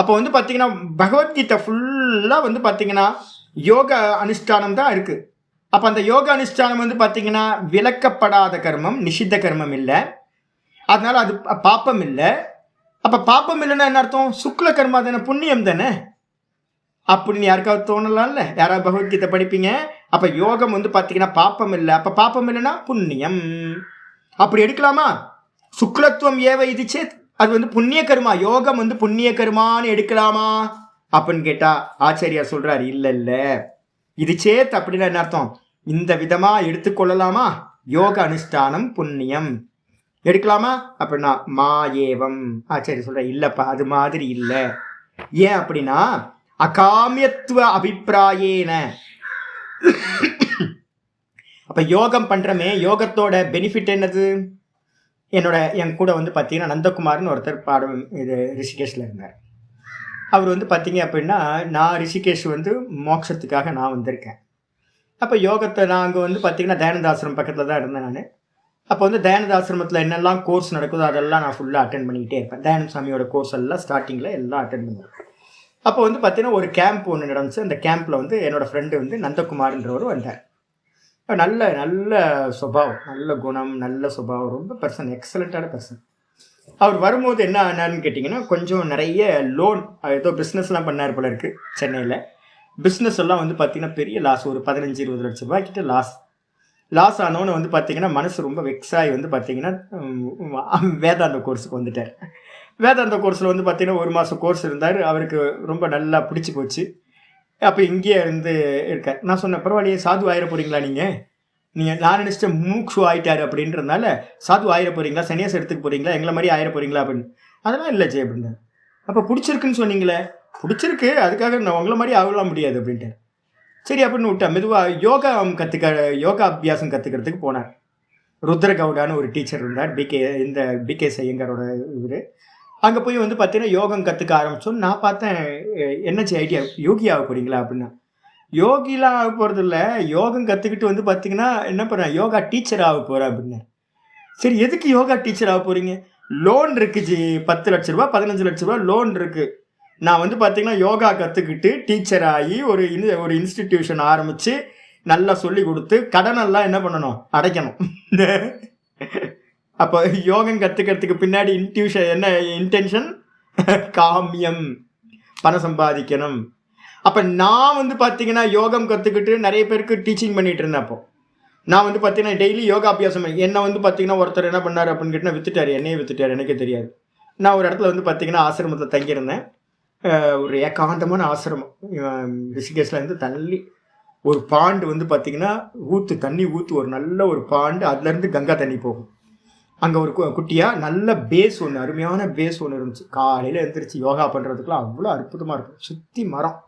அப்போ வந்து பார்த்தீங்கன்னா பகவத்கீதை ஃபுல்லாக வந்து பார்த்தீங்கன்னா யோக அனுஷ்டானம் தான் இருக்குது. அப்போ அந்த யோக அனுஷ்டானம் வந்து பார்த்தீங்கன்னா விலக்கப்படாத கர்மம், நிஷித்த கர்மம் இல்லை, அதனால அது பாப்பம் இல்லை. அப்போ பாப்பம் இல்லைன்னா என்ன அர்த்தம்? சுக்ல கர்மா தானே, புண்ணியம் தானே அப்படின்னு யாருக்காவது தோணலாம்ல? யாராவது பகவத்கீதை படிப்பீங்க. அப்போ யோகம் வந்து பார்த்தீங்கன்னா பாப்பம் இல்லை, அப்போ பாப்பம் இல்லைன்னா புண்ணியம். அப்படி எடுக்கலாமா? சுக்லத்துவம் ஏவ இது சேத், அது வந்து புண்ணிய கர்மா, யோகம் வந்து புண்ணிய கர்மான்னு எடுக்கலாமா அப்படின்னு கேட்டா ஆச்சாரியா சொல்றாரு, இல்ல இல்ல, இது சேத் அப்படின்னா என்ன அர்த்தம்? இந்த விதமா எடுத்துக்கொள்ளலாமா? யோக அனுஷ்டானம் புண்ணியம் எடுக்கலாமா அப்படின்னா மாயேவம். ஆச்சாரிய சொல்ற, இல்லப்பா அது மாதிரி இல்ல. ஏன் அப்படின்னா அகாமியத்துவ அபிப்பிராயேன. அப்ப யோகம் பண்றமே, யோகத்தோட பெனிஃபிட் என்னது? என் கூட வந்து பார்த்தீங்கன்னா நந்தகுமார்னு ஒருத்தர் பாடம் இது ரிஷிகேஷில் இருந்தார். அவர் வந்து பார்த்தீங்க அப்படின்னா, நான் ரிஷிகேஷ் வந்து மோட்சத்துக்காக நான் வந்திருக்கேன். அப்போ யோகத்தை நாங்கள் வந்து பார்த்தீங்கன்னா தயானந்தாசிரமம் பக்கத்தில் தான் இருந்தேன் நான். அப்போ வந்து தயானந்தாசிரமத்தில் என்னெல்லாம் கோர்ஸ் நடக்குதோ அதெல்லாம் நான் ஃபுல்லாக அட்டென்ட் பண்ணிக்கிட்டே இருப்பேன். தயானந்த சாமியோட கோர்ஸ் எல்லாம் ஸ்டார்டிங்கில் எல்லாம் அட்டென்ட் பண்ணுவேன். அப்போ வந்து பார்த்தீங்கன்னா ஒரு கேம்ப் ஒன்று நடந்துச்சு. அந்த கேம்பில் வந்து என்னோடய ஃப்ரெண்டு வந்து நந்தகுமார்ன்றவர் வந்தார். நல்ல நல்ல சுபாவம், நல்ல குணம், நல்ல சுபாவம், ரொம்ப பர்சன், எக்ஸலண்ட்டான பர்சன். அவர் வரும்போது என்ன ஆனார்னு கேட்டிங்கன்னா, கொஞ்சம் நிறைய லோன், ஏதோ பிஸ்னஸ்லாம் பண்ணார் போல இருக்குது சென்னையில். பிஸ்னஸ் எல்லாம் வந்து பார்த்திங்கன்னா பெரிய லாஸ், ஒரு 15-20 லட்ச ரூபாய் கிட்ட லாஸ் ஆனோன்னு வந்து பார்த்திங்கன்னா மனசு ரொம்ப வெக்ஸாகி வந்து பார்த்திங்கன்னா வேதாந்த கோர்ஸுக்கு வந்துட்டார். வேதாந்த கோர்ஸில் வந்து பார்த்திங்கன்னா 1 மாதம் கோர்ஸ் இருந்தார். அவருக்கு ரொம்ப நல்லா பிடிச்சி போச்சு. அப்போ இங்கேயே இருந்து இருக்கார். நான் சொன்னேன், பரவாயில்லையே சாது ஆயிர போகிறீங்களா நீங்கள் நான் நினச்சிட்டேன் மூக்ஷு ஆகிட்டார் அப்படின்றதுனால சாது ஆயிர போகிறீங்களா, சன்னியாசம் எடுத்துக்க போகிறீங்களா, எங்களை மாதிரி ஆயிர போகிறீங்களா அப்படின்னு. அதெல்லாம் இல்லை ஜெய் அப்படின்னா. அப்போ பிடிச்சிருக்குன்னு சொன்னீங்களே? பிடிச்சிருக்கு, அதுக்காக நான் உங்களை மாதிரி ஆகலாம் முடியாது அப்படின்ட்டு. சரி அப்படின்னு விட்டேன். மெதுவாக யோகா அபியாசம் கற்றுக்கிறதுக்கு போனார். ருத்ரகவுடான்னு ஒரு டீச்சர் இருந்தார், பிகே சையங்கரோட இவர். அங்கே போய் வந்து பார்த்தீங்கன்னா யோகம் கற்றுக்க ஆரம்பித்தோன்னு நான் பார்த்தேன், என்னச்சு ஐடியா, யோகி ஆக போகிறீங்களா அப்படின்னா. யோகிலாம் ஆக போகிறது இல்லை, யோகம் கற்றுக்கிட்டு வந்து பார்த்தீங்கன்னா என்ன பண்ணுறேன், யோகா டீச்சர் ஆக போகிறேன் அப்படின்னா. சரி, எதுக்கு யோகா டீச்சர் ஆக போகிறீங்க? லோன் இருக்குச்சு, 10 லட்ச ரூபா 15 லட்ச ரூபா லோன் இருக்குது. நான் வந்து பார்த்தீங்கன்னா யோகா கற்றுக்கிட்டு டீச்சர் ஆகி ஒரு இன்ஸ்டிடியூஷன் ஆரம்பித்து நல்லா சொல்லி கொடுத்து கடனெல்லாம் என்ன பண்ணணும், அடைக்கணும். அப்போ யோகம் கற்றுக்கிறதுக்கு பின்னாடி என்ன இன்டென்ஷன்? காமியம், பணம் சம்பாதிக்கணும். அப்போ நான் வந்து பார்த்தீங்கன்னா யோகம் கற்றுக்கிட்டு நிறைய பேருக்கு டீச்சிங் பண்ணிகிட்டு இருந்தேன். அப்போ நான் வந்து பார்த்தீங்கன்னா டெய்லி யோகா அபியாசம் என்னை வந்து பார்த்தீங்கன்னா ஒருத்தர் என்ன பண்ணார் அப்படின்னு கேட்டால் விற்றுட்டார், என்னையே விற்றுட்டார், எனக்கே தெரியாது. நான் ஒரு இடத்துல வந்து பார்த்தீங்கன்னா ஆசிரமத்தில் தங்கியிருந்தேன். ஒரு ஏகாந்தமான ஆசிரமம், ரிஷிகேஷ்லேருந்து தள்ளி ஒரு பாண்டு வந்து பார்த்தீங்கன்னா தண்ணி ஊற்று, ஒரு நல்ல ஒரு பாண்டு, அதுலேருந்து கங்கா தண்ணி போகும். அங்கே ஒரு குட்டியாக நல்ல பேஸ் ஒன்று, அருமையான பேஸ் ஒன்று இருந்துச்சு. காலையில் எழுந்திரிச்சு யோகா பண்ணுறதுக்குலாம் அவ்வளோ அற்புதமாக இருக்கும். சுற்றி மரம்,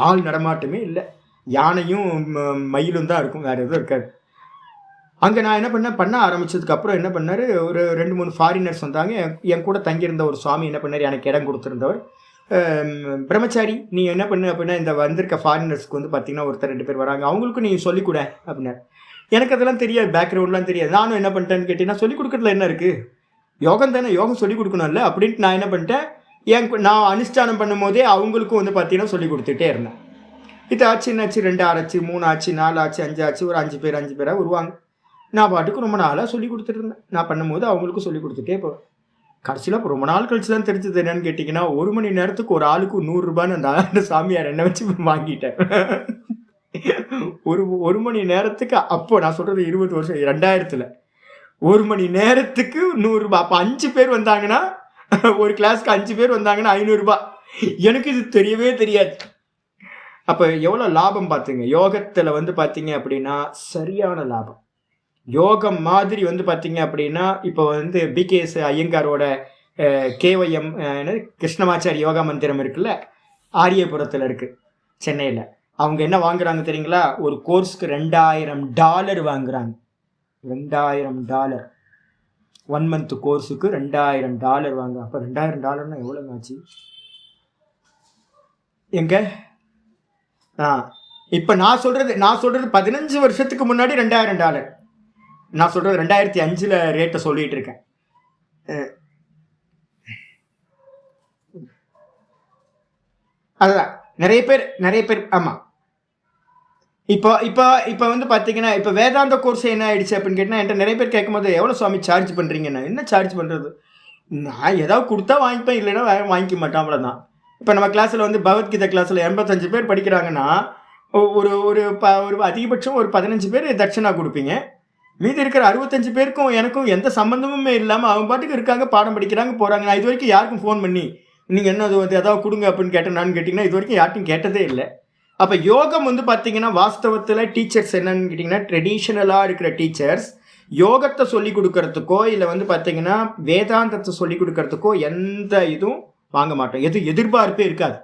ஆள் நடமாட்டமே இல்லை, யானையும் மயிலும் தான் இருக்கும், வேறு எதுவும் இருக்காது. அங்கே நான் என்ன பண்ண ஆரம்பித்ததுக்கப்புறம் என்ன பண்ணார், ஒரு 2-3 ஃபாரினர்ஸ் வந்தாங்க. என் கூட தங்கியிருந்த ஒரு சுவாமி என்ன பண்ணார், எனக்கு இடம் கொடுத்துருந்தவர், பிரம்மச்சாரி நீ என்ன பண்ணு அப்படின்னா, இந்த வந்திருக்க ஃபாரினர்ஸ்க்கு வந்து பார்த்தீங்கன்னா ஒருத்தர் 2 பேர் வராங்க, அவங்களுக்கும் நீ சொல்லிக் கொடு அப்படின்னாரு. எனக்கு அதெல்லாம் தெரியாது, பேக்ரவுண்ட்லாம் தெரியாது. நானும் என்ன பண்ணிட்டேன்னு கேட்டீங்கன்னா, சொல்லிக் கொடுக்குறதுல என்ன இருக்குது, யோகம் தானே, யோகம் சொல்லிக் கொடுக்கணும்ல அப்படின்ட்டு நான் என்ன பண்ணிட்டேன், நான் அனுஷ்டானம் பண்ணும் போதே அவங்களுக்கும் வந்து பார்த்தீங்கன்னா சொல்லிக் கொடுத்துட்டே இருந்தேன். இது ஆச்சு, என்னாச்சு, 2 ஆச்சு, 3 ஆச்சு, 4 ஆச்சு, 5 ஆச்சு, ஒரு 5 பேராக வருவாங்க. நான் பாட்டுக்கு ரொம்ப நாளாக சொல்லி கொடுத்துட்டு இருந்தேன். நான் பண்ணும்போது அவங்களுக்கும் சொல்லி கொடுத்துட்டே போவேன். கடைசியில் இப்போ ரொம்ப நாள் கழிச்சு தான் தெரிஞ்சது என்னன்னு கேட்டிங்கன்னா 1 மணி நேரத்துக்கு ஒரு ஆளுக்கு 100 ரூபான்னு அந்த சாமியார் என்ன வச்சு வாங்கிட்டேன். ஒரு மணி நேரத்துக்கு, அப்போ நான் சொல்கிறது 20 வருஷம் 2000ல் 1 மணி நேரத்துக்கு 100 ரூபாய். அப்போ 5 பேர் வந்தாங்கன்னா, ஒரு கிளாஸ்க்கு 5 பேர் வந்தாங்கன்னா 500 ரூபாய். எனக்கு இது தெரியவே தெரியாது. அப்போ எவ்வளோ லாபம் பார்த்துங்க. யோகத்தில் வந்து பார்த்தீங்க அப்படின்னா சரியான லாபம். யோகம் மாதிரி வந்து பார்த்தீங்க அப்படின்னா, இப்போ வந்து பிகேஎஸ் ஐயங்காரோட கேஒய்எம் கிருஷ்ணமாச்சாரி யோகா மந்திரம் இருக்குல்ல, ஆரியபுரத்தில் இருக்குது சென்னையில். அவங்க என்ன வாங்குறாங்க தெரியுங்களா? ஒரு கோர்ஸ்க்கு $2000 வாங்குறாங்க. $2000 1 மந்த் கோர்ஸுக்கு $2000 வாங்க. அப்போ $2000 எவ்வளோங்க ஆச்சு எங்க? இப்போ நான் சொல்கிறது 15 வருஷத்துக்கு முன்னாடி $2000. நான் சொல்கிறது 2005 ரேட்டை சொல்லிட்டு இருக்கேன். அதுதான் நிறைய பேர் ஆமாம். இப்போ வந்து பார்த்தீங்கன்னா, இப்போ வேதாந்த கோர்ஸ் என்ன ஆயிடுச்சு அப்படின்னு கேட்டால், என்கிட்ட நிறைய பேர் கேட்கும்போது எவ்வளோ சுவாமி சார்ஜ் பண்ணுறீங்கண்ணா? என்ன சார்ஜ் பண்ணுறது? நான் ஏதாவது கொடுத்தா வாங்கிப்பேன், இல்லைன்னா வாங்கிக்க மாட்டேன், அவ்வளோதான். இப்போ நம்ம கிளாஸில் வந்து பகவத்கீதை கிளாஸில் 85 பேர் படிக்கிறாங்கன்னா, ஒரு அதிகபட்சம் ஒரு 15 பேர் தட்சணா கொடுப்பீங்க. மீதி இருக்கிற 65 பேருக்கும் எனக்கும் எந்த சம்மந்தமுமே இல்லாமல் அவங்க பாட்டுக்கு இருக்காங்க, பாடம் படிக்கிறாங்க, போகிறாங்க. நான் இது வரைக்கும் யாருக்கும் ஃபோன் பண்ணி நீங்கள் என்ன அது ஏதாவது கொடுங்க அப்படின்னு கேட்டேன்னு கேட்டிங்கன்னா, இது வரைக்கும் யார்ட்டும் கேட்டதே இல்லை. அப்போ யோகம் வந்து பார்த்தீங்கன்னா வாஸ்தவத்தில் டீச்சர்ஸ் என்னன்னு கேட்டிங்கன்னா, ட்ரெடிஷ்னலாக இருக்கிற டீச்சர்ஸ் யோகத்தை சொல்லி கொடுக்கறதுக்கோ இல்லை வந்து பார்த்தீங்கன்னா வேதாந்தத்தை சொல்லி கொடுக்கறதுக்கோ எந்த இதுவும் வாங்க மாட்டோம். எதிர்பார்ப்பே இருக்காது.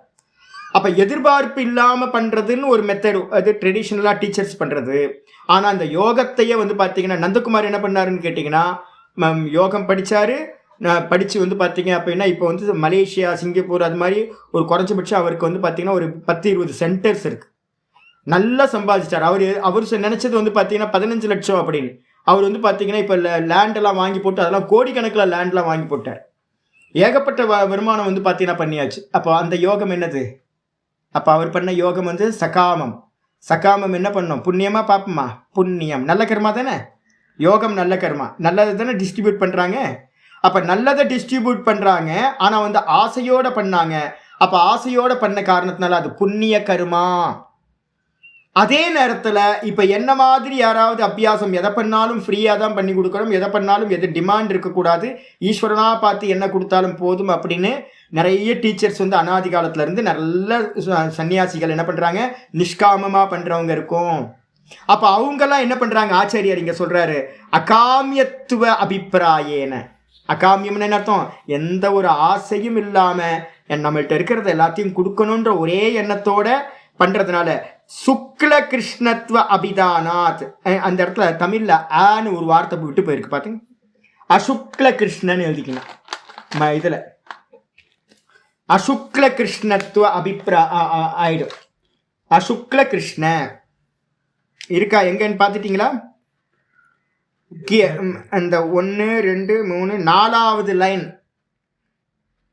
அப்போ எதிர்பார்ப்பு இல்லாமல் பண்ணுறதுன்னு ஒரு மெத்தடு, அது ட்ரெடிஷ்னலாக டீச்சர்ஸ் பண்ணுறது. ஆனால் அந்த யோகத்தையே வந்து பார்த்தீங்கன்னா நந்தகுமார் என்ன பண்ணாருன்னு கேட்டிங்கன்னா, யோகம் படித்து வந்து பார்த்தீங்க அப்படின்னா இப்போ வந்து மலேசியா, சிங்கப்பூர் அது மாதிரி ஒரு குறைஞ்சபட்சம் அவருக்கு வந்து பார்த்தீங்கன்னா ஒரு 10-20 சென்டர்ஸ் இருக்குது. நல்லா சம்பாதிச்சிட்டார். அவர் நினச்சது வந்து பார்த்தீங்கன்னா 15 லட்சம் அப்படின்னு. அவர் வந்து பார்த்தீங்கன்னா இப்போ லேண்டெல்லாம் வாங்கி போட்டு, அதெல்லாம் கோடிக்கணக்கில் லேண்ட்லாம் வாங்கி போட்டார். ஏகப்பட்ட வருமானம் வந்து பார்த்தீங்கன்னா பண்ணியாச்சு. அப்போ அந்த யோகம் என்னது? அப்போ அவர் பண்ண யோகம் வந்து சகாமம் என்ன பண்ணோம்? புண்ணியமா பாப்பமா? புண்ணியம் நல்ல கர்மா தானே. யோகம் நல்ல கர்மா, நல்லது தானே டிஸ்ட்ரிபியூட் பண்ணுறாங்க. அப்போ நல்லதை டிஸ்ட்ரிபியூட் பண்ணுறாங்க, ஆனால் வந்து ஆசையோடு பண்ணாங்க. அப்போ ஆசையோடு பண்ண காரணத்தினால அது புண்ணிய கர்மா. அதே நேரத்தில் இப்போ என்ன மாதிரி யாராவது அபியாசம் எதை பண்ணாலும் ஃப்ரீயாக தான் பண்ணி கொடுக்கணும், எதை பண்ணாலும் எது டிமாண்ட் இருக்கக்கூடாது, ஈஸ்வரனாக பார்த்து என்ன கொடுத்தாலும் போதும் அப்படின்னு நிறைய டீச்சர்ஸ் வந்து அனாதி காலத்துலேருந்து நல்ல சன்னியாசிகள் என்ன பண்ணுறாங்க, நிஷ்காமமாக பண்ணுறவங்க இருக்கும். அப்போ அவங்கெல்லாம் என்ன பண்ணுறாங்க? ஆச்சாரியார் இங்கே சொல்கிறாரு, அகாமியத்துவ அபிப்பிராயேன. அகாமியம்னு என்ன அர்த்தம்? எந்த ஒரு ஆசையும் இல்லாமல் நம்மள்கிட்ட இருக்கிறத எல்லாத்தையும் கொடுக்கணுன்ற ஒரே எண்ணத்தோட பண்ணுறதுனால சுக்ல கிருஷ்ணத்துவ அபிதானாத். அந்த இடத்துல தமிழில் ஆன்னு ஒரு வார்த்தை விட்டு போயிருக்கு பார்த்தீங்க. அசுக்ல கிருஷ்ணன் எழுதிக்கலாம். இதில் அசுக்ல கிருஷ்ணத்துவ ஆயிடும். அசுக்ல கிருஷ்ண இருக்கா எங்கன்னு பார்த்துட்டீங்களா? அந்த 1 2 3 4வது லைன்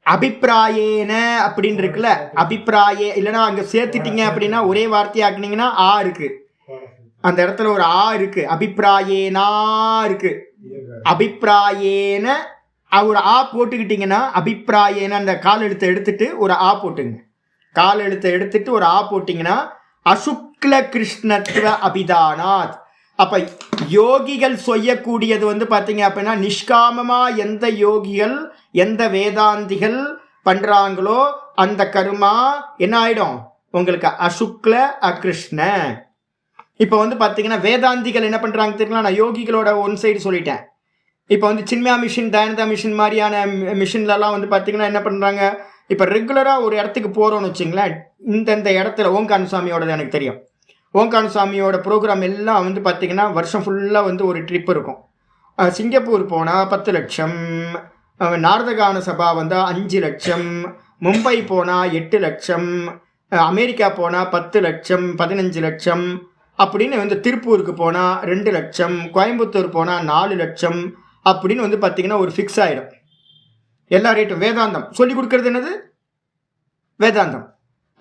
அபிப்பிராயேன அப்படின்னு இருக்குல்ல. அபிப்பிராயே இல்லைன்னா அங்கே சேர்த்துட்டீங்க அப்படின்னா ஒரே வார்த்தையாக்குனீங்கன்னா ஆ இருக்கு, அந்த இடத்துல ஒரு ஆ இருக்கு. அபிப்பிராயேனா இருக்கு. அபிப்பிராயேன ஒரு ஆ போட்டுக்கிட்டீங்கன்னா, அபிப்பிராயேன அந்த கால் எழுத்தை எடுத்துட்டு ஒரு ஆ போட்டுங்க. கால் எழுத்தை எடுத்துட்டு ஒரு ஆ போட்டிங்கன்னா அசுக்ல கிருஷ்ணத்துவ அபிதானாத். அப்போ யோகிகள் செய்யக்கூடியது வந்து பார்த்தீங்க அப்படின்னா நிஷ்காமமாக எந்த யோகிகள் எந்த வேதாந்திகள் பண்ணுறாங்களோ அந்த கர்மா என்ன ஆகிடும் உங்களுக்கு? அசுக்ல அகிருஷ்ண. இப்போ வந்து பார்த்தீங்கன்னா வேதாந்திகள் என்ன பண்ணுறாங்க தெரியுங்களா? நான் யோகிகளோட ஒன் சைடு சொல்லிட்டேன். இப்போ வந்து சின்மயா மிஷின், தயானந்தா மிஷின் மாதிரியான மிஷின்லலாம் வந்து பார்த்தீங்கன்னா என்ன பண்ணுறாங்க, இப்போ ரெகுலராக ஒரு இடத்துக்கு போகிறோன்னு வச்சுங்களேன், இந்த இடத்துல ஓங்காரசாமியோடது எனக்கு தெரியும். ஓங்காரசாமியோட ப்ரோக்ராம் எல்லாம் வந்து பார்த்திங்கன்னா வருஷம் ஃபுல்லாக வந்து ஒரு ட்ரிப் இருக்கும். சிங்கப்பூர் போனால் 10 லட்சம், நாரதகான சபா வந்தால் 5 லட்சம், மும்பை போனால் 8 லட்சம், அமெரிக்கா போனால் 10 லட்சம் 15 லட்சம் அப்படின்னு வந்து திருப்பூருக்கு போனால் 2 லட்சம், கோயம்புத்தூர் போனால் 4 லட்சம் அப்படின்னு வந்து பார்த்திங்கன்னா ஒரு ஃபிக்ஸ் ஆகிடும் எல்லா ரேட்டும். வேதாந்தம் சொல்லி கொடுக்கறது என்னது? வேதாந்தம்.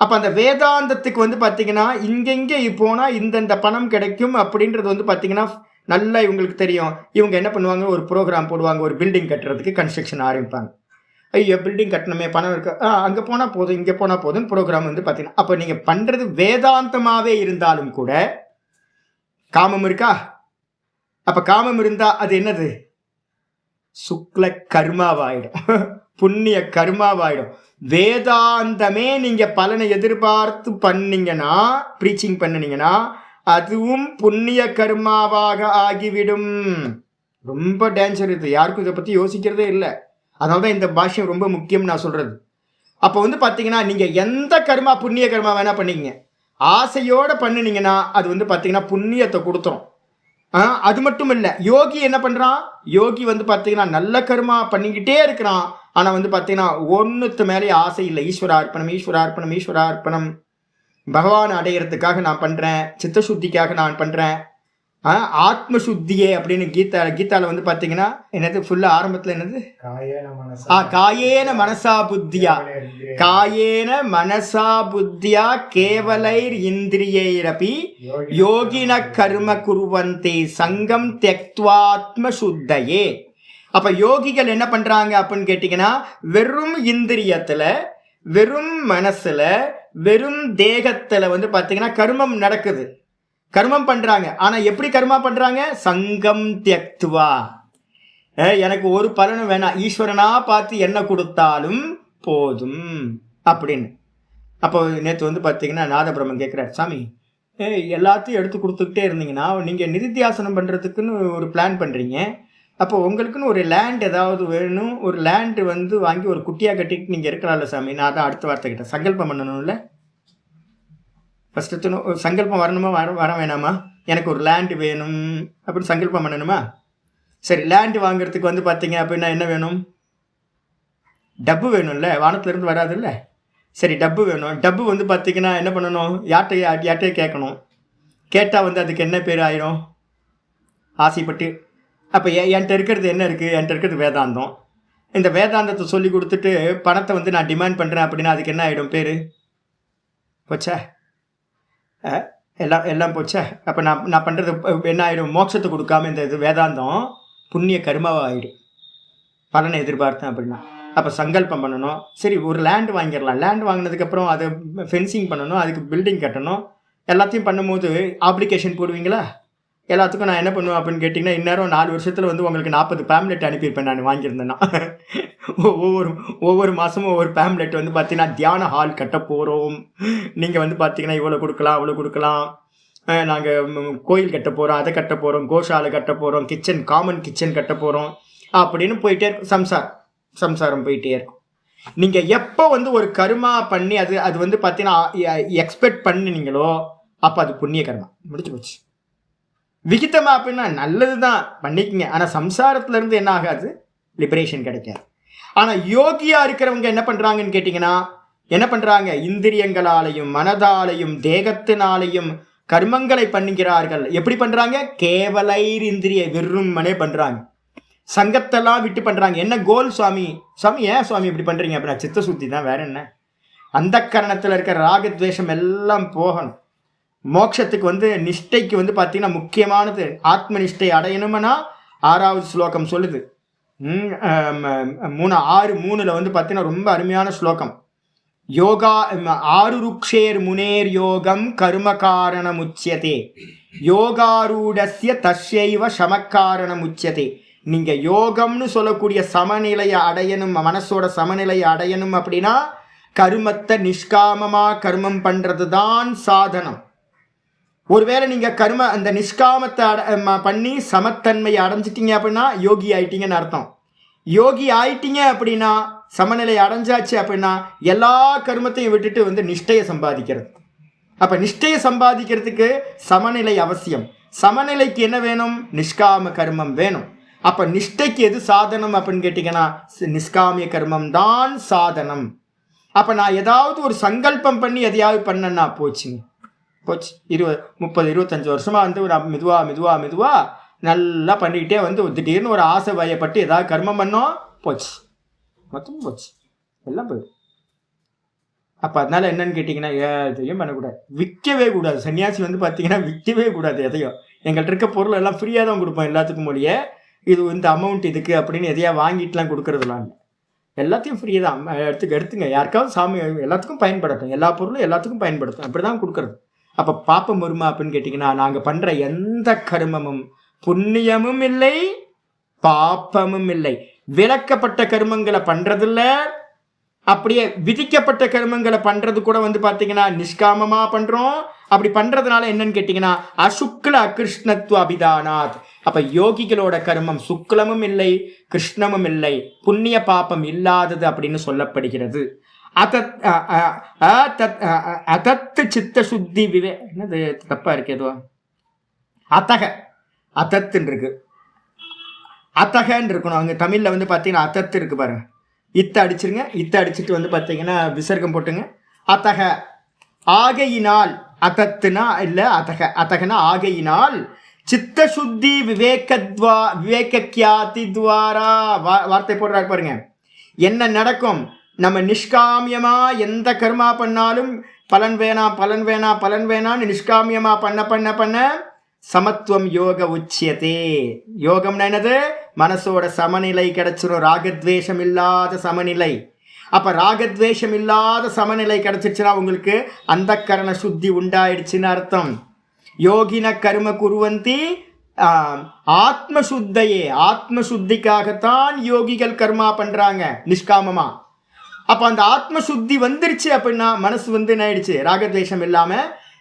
அப்போ அந்த வேதாந்தத்துக்கு வந்து பார்த்தீங்கன்னா இங்கெங்கே போனால் இந்தந்த பணம் கிடைக்கும் அப்படின்றது வந்து பார்த்தீங்கன்னா நல்லா இவங்களுக்கு தெரியும். இவங்க என்ன பண்ணுவாங்க, ஒரு ப்ரோக்ராம் போடுவாங்க, ஒரு பில்டிங் கட்டுறதுக்கு கன்ஸ்ட்ரக்ஷன் ஆரம்பிப்பாங்க. ஐயோ பில்டிங் கட்டணுமே, பணம் இருக்கு, அங்கே போனால் போதும், இங்கே போனால் போதும் ப்ரோக்ராம் வந்து பார்த்தீங்கன்னா, அப்போ நீங்கள் பண்ணுறது வேதாந்தமாகவே இருந்தாலும் கூட காமம் இருக்கா? அப்போ காமம் இருந்தால் அது என்னது? சுக்ல கர்மாவாயிடும், புண்ணிய கர்மாவாயிடும். வேதாந்தமே நீங்க பலனை எதிர்பார்த்து பண்ணீங்கன்னா, ப்ரீச்சிங் பண்ணினீங்கன்னா, அதுவும் புண்ணிய கர்மாவாக ஆகிவிடும். ரொம்ப டேஞ்சர் இது, யாருக்கும் இதை பத்தி யோசிக்கிறதே இல்லை. அதனால்தான் இந்த பாஷ்யம் ரொம்ப முக்கியம் நான் சொல்றது. அப்போ வந்து பார்த்தீங்கன்னா, நீங்க எந்த கர்மா புண்ணிய கர்மா வேணா பண்ணிக்கங்க, ஆசையோட பண்ணினீங்கன்னா அது வந்து பார்த்தீங்கன்னா புண்ணியத்தை கொடுத்துரும். அது மட்டும் இல்லை, யோகி என்ன பண்ணுறான், யோகி வந்து பார்த்தீங்கன்னா நல்ல கர்மா பண்ணிக்கிட்டே இருக்கிறான். ஆனால் வந்து பார்த்தீங்கன்னா ஒன்றுத்து மேலே ஆசை இல்லை. ஈஸ்வரார்ப்பணம் ஈஸ்வரார்ப்பணம் ஈஸ்வரார்ப்பணம், பகவான் அடையிறதுக்காக நான் பண்ணுறேன், சித்தசுத்திக்காக நான் பண்ணுறேன், ஆத்ம சுத்தியே அப்படின்னு கீதாவில் வந்து பார்த்தீங்கன்னா என்னது ஃபுல்லாக ஆரம்பத்தில் என்னது, காயேன மனசா புத்தியா, காயேன மனசா புத்தியா கேவலைர் இந்திரியைரபி யோகின கர்ம குர்வந்தே சங்கம் தெக்த்வாத்ம சுத்தையே. அப்ப யோகிகள் என்ன பண்றாங்க அப்படின்னு கேட்டீங்கன்னா, வெறும் இந்திரியத்துல, வெறும் மனசுல, வெறும் தேகத்துல வந்து பாத்தீங்கன்னா கர்மம் நடக்குது, கர்மம் பண்றாங்க. ஆனா எப்படி கர்மா பண்றாங்க? சங்கம் தியக்துவா, எனக்கு ஒரு பலனும் வேணாம், ஈஸ்வரனா பார்த்து என்ன கொடுத்தாலும் போதும் அப்படின்னு. அப்போ நேற்று வந்து பார்த்தீங்கன்னா நாதபிரம்மன் கேட்குறாரு, சாமி எல்லாத்தையும் எடுத்து கொடுத்துக்கிட்டே இருந்தீங்கன்னா நீங்கள் நிதித்தியாசனம் பண்ணுறதுக்குன்னு ஒரு பிளான் பண்ணுறீங்க, அப்போ உங்களுக்குன்னு ஒரு லேண்ட் ஏதாவது வேணும், ஒரு லேண்டு வந்து வாங்கி ஒரு குட்டியாக கட்டிட்டு நீங்கள் இருக்கலாம்ல சாமி. நான் அதான் அடுத்த வார்த்தை கிட்ட சங்கல்பம் பண்ணணும்ல. ஃபஸ்ட்டு சங்கல்பம் வரணுமா, வர வேணாமா? எனக்கு ஒரு லேண்டு வேணும் அப்படின்னு சங்கல்பம் பண்ணணுமா? சரி, லேண்டு வாங்குறதுக்கு வந்து பார்த்தீங்க அப்படின்னா என்ன வேணும்? டப்பு வேணும்ல, வானத்துலேருந்து வராதுல்ல. சரி, டப்பு வேணும். டப்பு வந்து பார்த்தீங்கன்னா என்ன பண்ணணும்? யார்கிட்டையே கேட்கணும். கேட்டால் வந்து அதுக்கு என்ன பேர் ஆயிரும்? ஆசைப்பட்டு. அப்போ என்கிட்ட இருக்கிறது என்ன இருக்குது? என்கிட்ட இருக்கிறது வேதாந்தம். இந்த வேதாந்தத்தை சொல்லி கொடுத்துட்டு பணத்தை வந்து நான் டிமாண்ட் பண்ணுறேன் அப்படின்னா அதுக்கு என்ன ஆகிடும்? பேர் போச்சா? எல்லாம் போச்சா? அப்போ நான் பண்ணுறது என்ன ஆகிடும்? மோட்சத்தை கொடுக்காம இந்த இது வேதாந்தம் புண்ணிய கர்மாவாக ஆகிடும், பலனை எதிர்பார்த்தேன் அப்படின்னா. அப்போ சங்கல்பம் பண்ணணும். சரி, ஒரு லேண்டு வாங்கிடலாம். லேண்டு வாங்கினதுக்கப்புறம் அதை ஃபென்சிங் பண்ணணும், அதுக்கு பில்டிங் கட்டணும், எல்லாத்தையும் பண்ணும்போது அப்ளிகேஷன் போடுவீங்களா? எல்லாத்துக்கும் நான் என்ன பண்ணுவேன் அப்படின்னு கேட்டிங்கன்னா, இந்நேரம் 4 வருஷத்தில் வந்து உங்களுக்கு 40 பேம்லெட் அனுப்பியிருப்பேன் நான் வாங்கியிருந்தேன்னா. ஒவ்வொரு மாதமும் ஒவ்வொரு பேம்லெட் வந்து பார்த்தீங்கன்னா தியான ஹால் கட்ட போகிறோம், நீங்கள் வந்து பார்த்தீங்கன்னா இவ்வளோ கொடுக்கலாம், அவ்வளோ கொடுக்கலாம், நாங்கள் கோயில் கட்ட போகிறோம், அதை கட்ட போகிறோம், கோஷாலை கட்ட போகிறோம், கிச்சன், காமன் கிச்சன் கட்ட போகிறோம் அப்படின்னு போயிட்டே இருக்கும். சம்சாரம் போயிட்டே இருக்கும். நீங்கள் எப்போ வந்து ஒரு கர்மா பண்ணி அது வந்து பார்த்தீங்கன்னா எக்ஸ்பெக்ட் பண்ணினீங்களோ அப்போ அது புண்ணிய கர்மா முடிச்சு போச்சு. விகிதமா அப்படின்னா நல்லது தான் பண்ணிக்கங்க, ஆனால் சம்சாரத்துலேருந்து என்ன ஆகாது? லிபரேஷன் கிடைக்காது. ஆனால் யோகியாக இருக்கிறவங்க என்ன பண்ணுறாங்கன்னு கேட்டிங்கன்னா, என்ன பண்ணுறாங்க? இந்திரியங்களாலையும் மனதாலையும் தேகத்தினாலையும் கர்மங்களை பண்ணுகிறார்கள். எப்படி பண்ணுறாங்க? கேவலைர் இந்திரிய வெறுமனே பண்ணுறாங்க, சங்கத்தெல்லாம் விட்டு பண்ணுறாங்க. என்ன கோல் சுவாமி? ஏன் சுவாமி இப்படி பண்ணுறீங்க அப்படின்னா சித்த சுத்தி தான், வேற என்ன? அந்த கரணத்தில் இருக்கிற ராகத்வேஷம் எல்லாம் போகணும். மோட்சத்துக்கு வந்து நிஷ்டைக்கு வந்து பார்த்தீங்கன்னா முக்கியமானது ஆத்ம நிஷ்டை அடையணும்னா 6வது ஸ்லோகம் சொல்லுது. 6:3 வந்து பார்த்தீங்கன்னா ரொம்ப அருமையான ஸ்லோகம். யோகா ஆருருக்ஷேர் முனேர் யோகம் கர்ம காரணம் உச்சியதே யோகாரூடஸ்ய தஸ்யைவ சமக்காரணம் உச்சியதே. நீங்கள் யோகம்னு சொல்லக்கூடிய சமநிலையை அடையணும், மனசோட சமநிலையை அடையணும் அப்படின்னா கர்மத்தை நிஷ்காமமாக கர்மம் பண்ணுறது தான் சாதனம். ஒருவேளை நீங்கள் அந்த நிஷ்காமத்தை பண்ணி சமத்தன்மையை அடைஞ்சிட்டிங்க அப்படின்னா யோகி ஆயிட்டீங்கன்னு அர்த்தம். யோகி ஆயிட்டீங்க அப்படின்னா, சமநிலை அடைஞ்சாச்சு அப்படின்னா எல்லா கர்மத்தையும் விட்டுட்டு வந்து நிஷ்டையை சம்பாதிக்கிறது. அப்போ நிஷ்டையை சம்பாதிக்கிறதுக்கு சமநிலை அவசியம். சமநிலைக்கு என்ன வேணும்? நிஷ்காம கர்மம் வேணும். அப்போ நிஷ்டைக்கு எது சாதனம் அப்படின்னு கேட்டிங்கன்னா நிஷ்காமிய கர்மம் தான் சாதனம். அப்போ நான் ஏதாவது ஒரு சங்கல்பம் பண்ணி எதையாவது பண்ணேன்னா போச்சுங்க, போச்சு. 30-25 வருஷமாக வந்து ஒரு மெதுவாக நல்லா பண்ணிக்கிட்டே வந்து திடீர்னு ஒரு ஆசை வயப்பட்டு ஏதாவது கர்மம் பண்ணோம், போச்சு, மொத்தம் போச்சு, எல்லாம் போயிடும். அப்போ அதனால என்னன்னு கேட்டிங்கன்னா எதையும் பண்ணக்கூடாது, விற்கவே கூடாது. சன்னியாசி வந்து பார்த்தீங்கன்னா விற்கவே கூடாது எதையும். எங்கள்கிட்ட இருக்க பொருள் எல்லாம் ஃப்ரீயாக தான் கொடுப்போம் எல்லாத்துக்கும் மொழியே. இது இந்த அமௌண்ட் இதுக்கு அப்படின்னு எதையா வாங்கிட்டுலாம் கொடுக்கறதுலாம் எல்லாத்தையும் ஃப்ரீ தான். எடுத்துங்க யாருக்காவது சாமி எல்லாத்துக்கும் பயன்படுத்தும், எல்லா பொருளும் எல்லாத்துக்கும் பயன்படுத்தும், அப்படி தான் கொடுக்கறது. அப்போ பாப்பம் வருமா அப்படின்னு கேட்டிங்கன்னா, நாங்கள் பண்ணுற எந்த கர்மமும் புண்ணியமும் இல்லை பாப்பமும் இல்லை. விளக்கப்பட்ட கர்மங்களை பண்ணுறதில்ல, அப்படியே விதிக்கப்பட்ட கர்மங்களை பண்றது கூட வந்து பார்த்தீங்கன்னா நிஷ்காமமா பண்றோம். அப்படி பண்றதுனால என்னன்னு கேட்டீங்கன்னா அசுக்ல அகிருஷ்ணத்துவ அபிதானாத். அப்ப யோகிகளோட கர்மம் சுக்லமும் இல்லை கிருஷ்ணமும் இல்லை, புண்ணிய பாப்பம் இல்லாதது அப்படின்னு சொல்லப்படுகிறது. அதத்து சித்த சுத்தி என்னது தப்பா இருக்கு ஏதோ அத்தக அத்தத்துன்னு இருக்கு, அத்தகன்னு இருக்கணும். அங்க தமிழ்ல வந்து பார்த்தீங்கன்னா அத்தத்து இருக்கு பாருங்க. இத்தை அடிச்சிருங்க, இத்தை அடிச்சுட்டு வந்து பார்த்தீங்கன்னா விசர்க்கம் போட்டுங்க. அத்தக ஆகையினால், அத்தத்துனா இல்லை அத்தக, அத்தகனா ஆகையினால் சித்த சுத்தி விவேக்கியாதி துவாரா வார்த்தை போடுறாரு பாருங்க. என்ன நடக்கும்? நம்ம நிஷ்காமியமா எந்த கர்மா பண்ணாலும் பலன் வேணாம் பலன் வேணாம் பலன் வேணான்னு நிஷ்காமியமா பண்ண பண்ண பண்ண சமத்துவம் யோக உச்சியதே. யோகம்னா என்னது? மனசோட சமநிலை கிடைச்சிடும், ராகத்வேஷம் இல்லாத சமநிலை. அப்ப ராகத்வேஷம் இல்லாத சமநிலை கிடைச்சிருச்சுன்னா உங்களுக்கு அந்த கரண சுத்தி உண்டாயிடுச்சுன்னு அர்த்தம். யோகின கர்ம குருவந்தி ஆத்மசுத்தையே, ஆத்மசுத்திக்காகத்தான் யோகிகள் கர்மா பண்றாங்க நிஷ்காமமா. அப்ப அந்த ஆத்மசுத்தி வந்துருச்சு அப்படின்னா மனசு வந்து என்ன ஆயிடுச்சு? ராகத்வேஷம் இல்லாம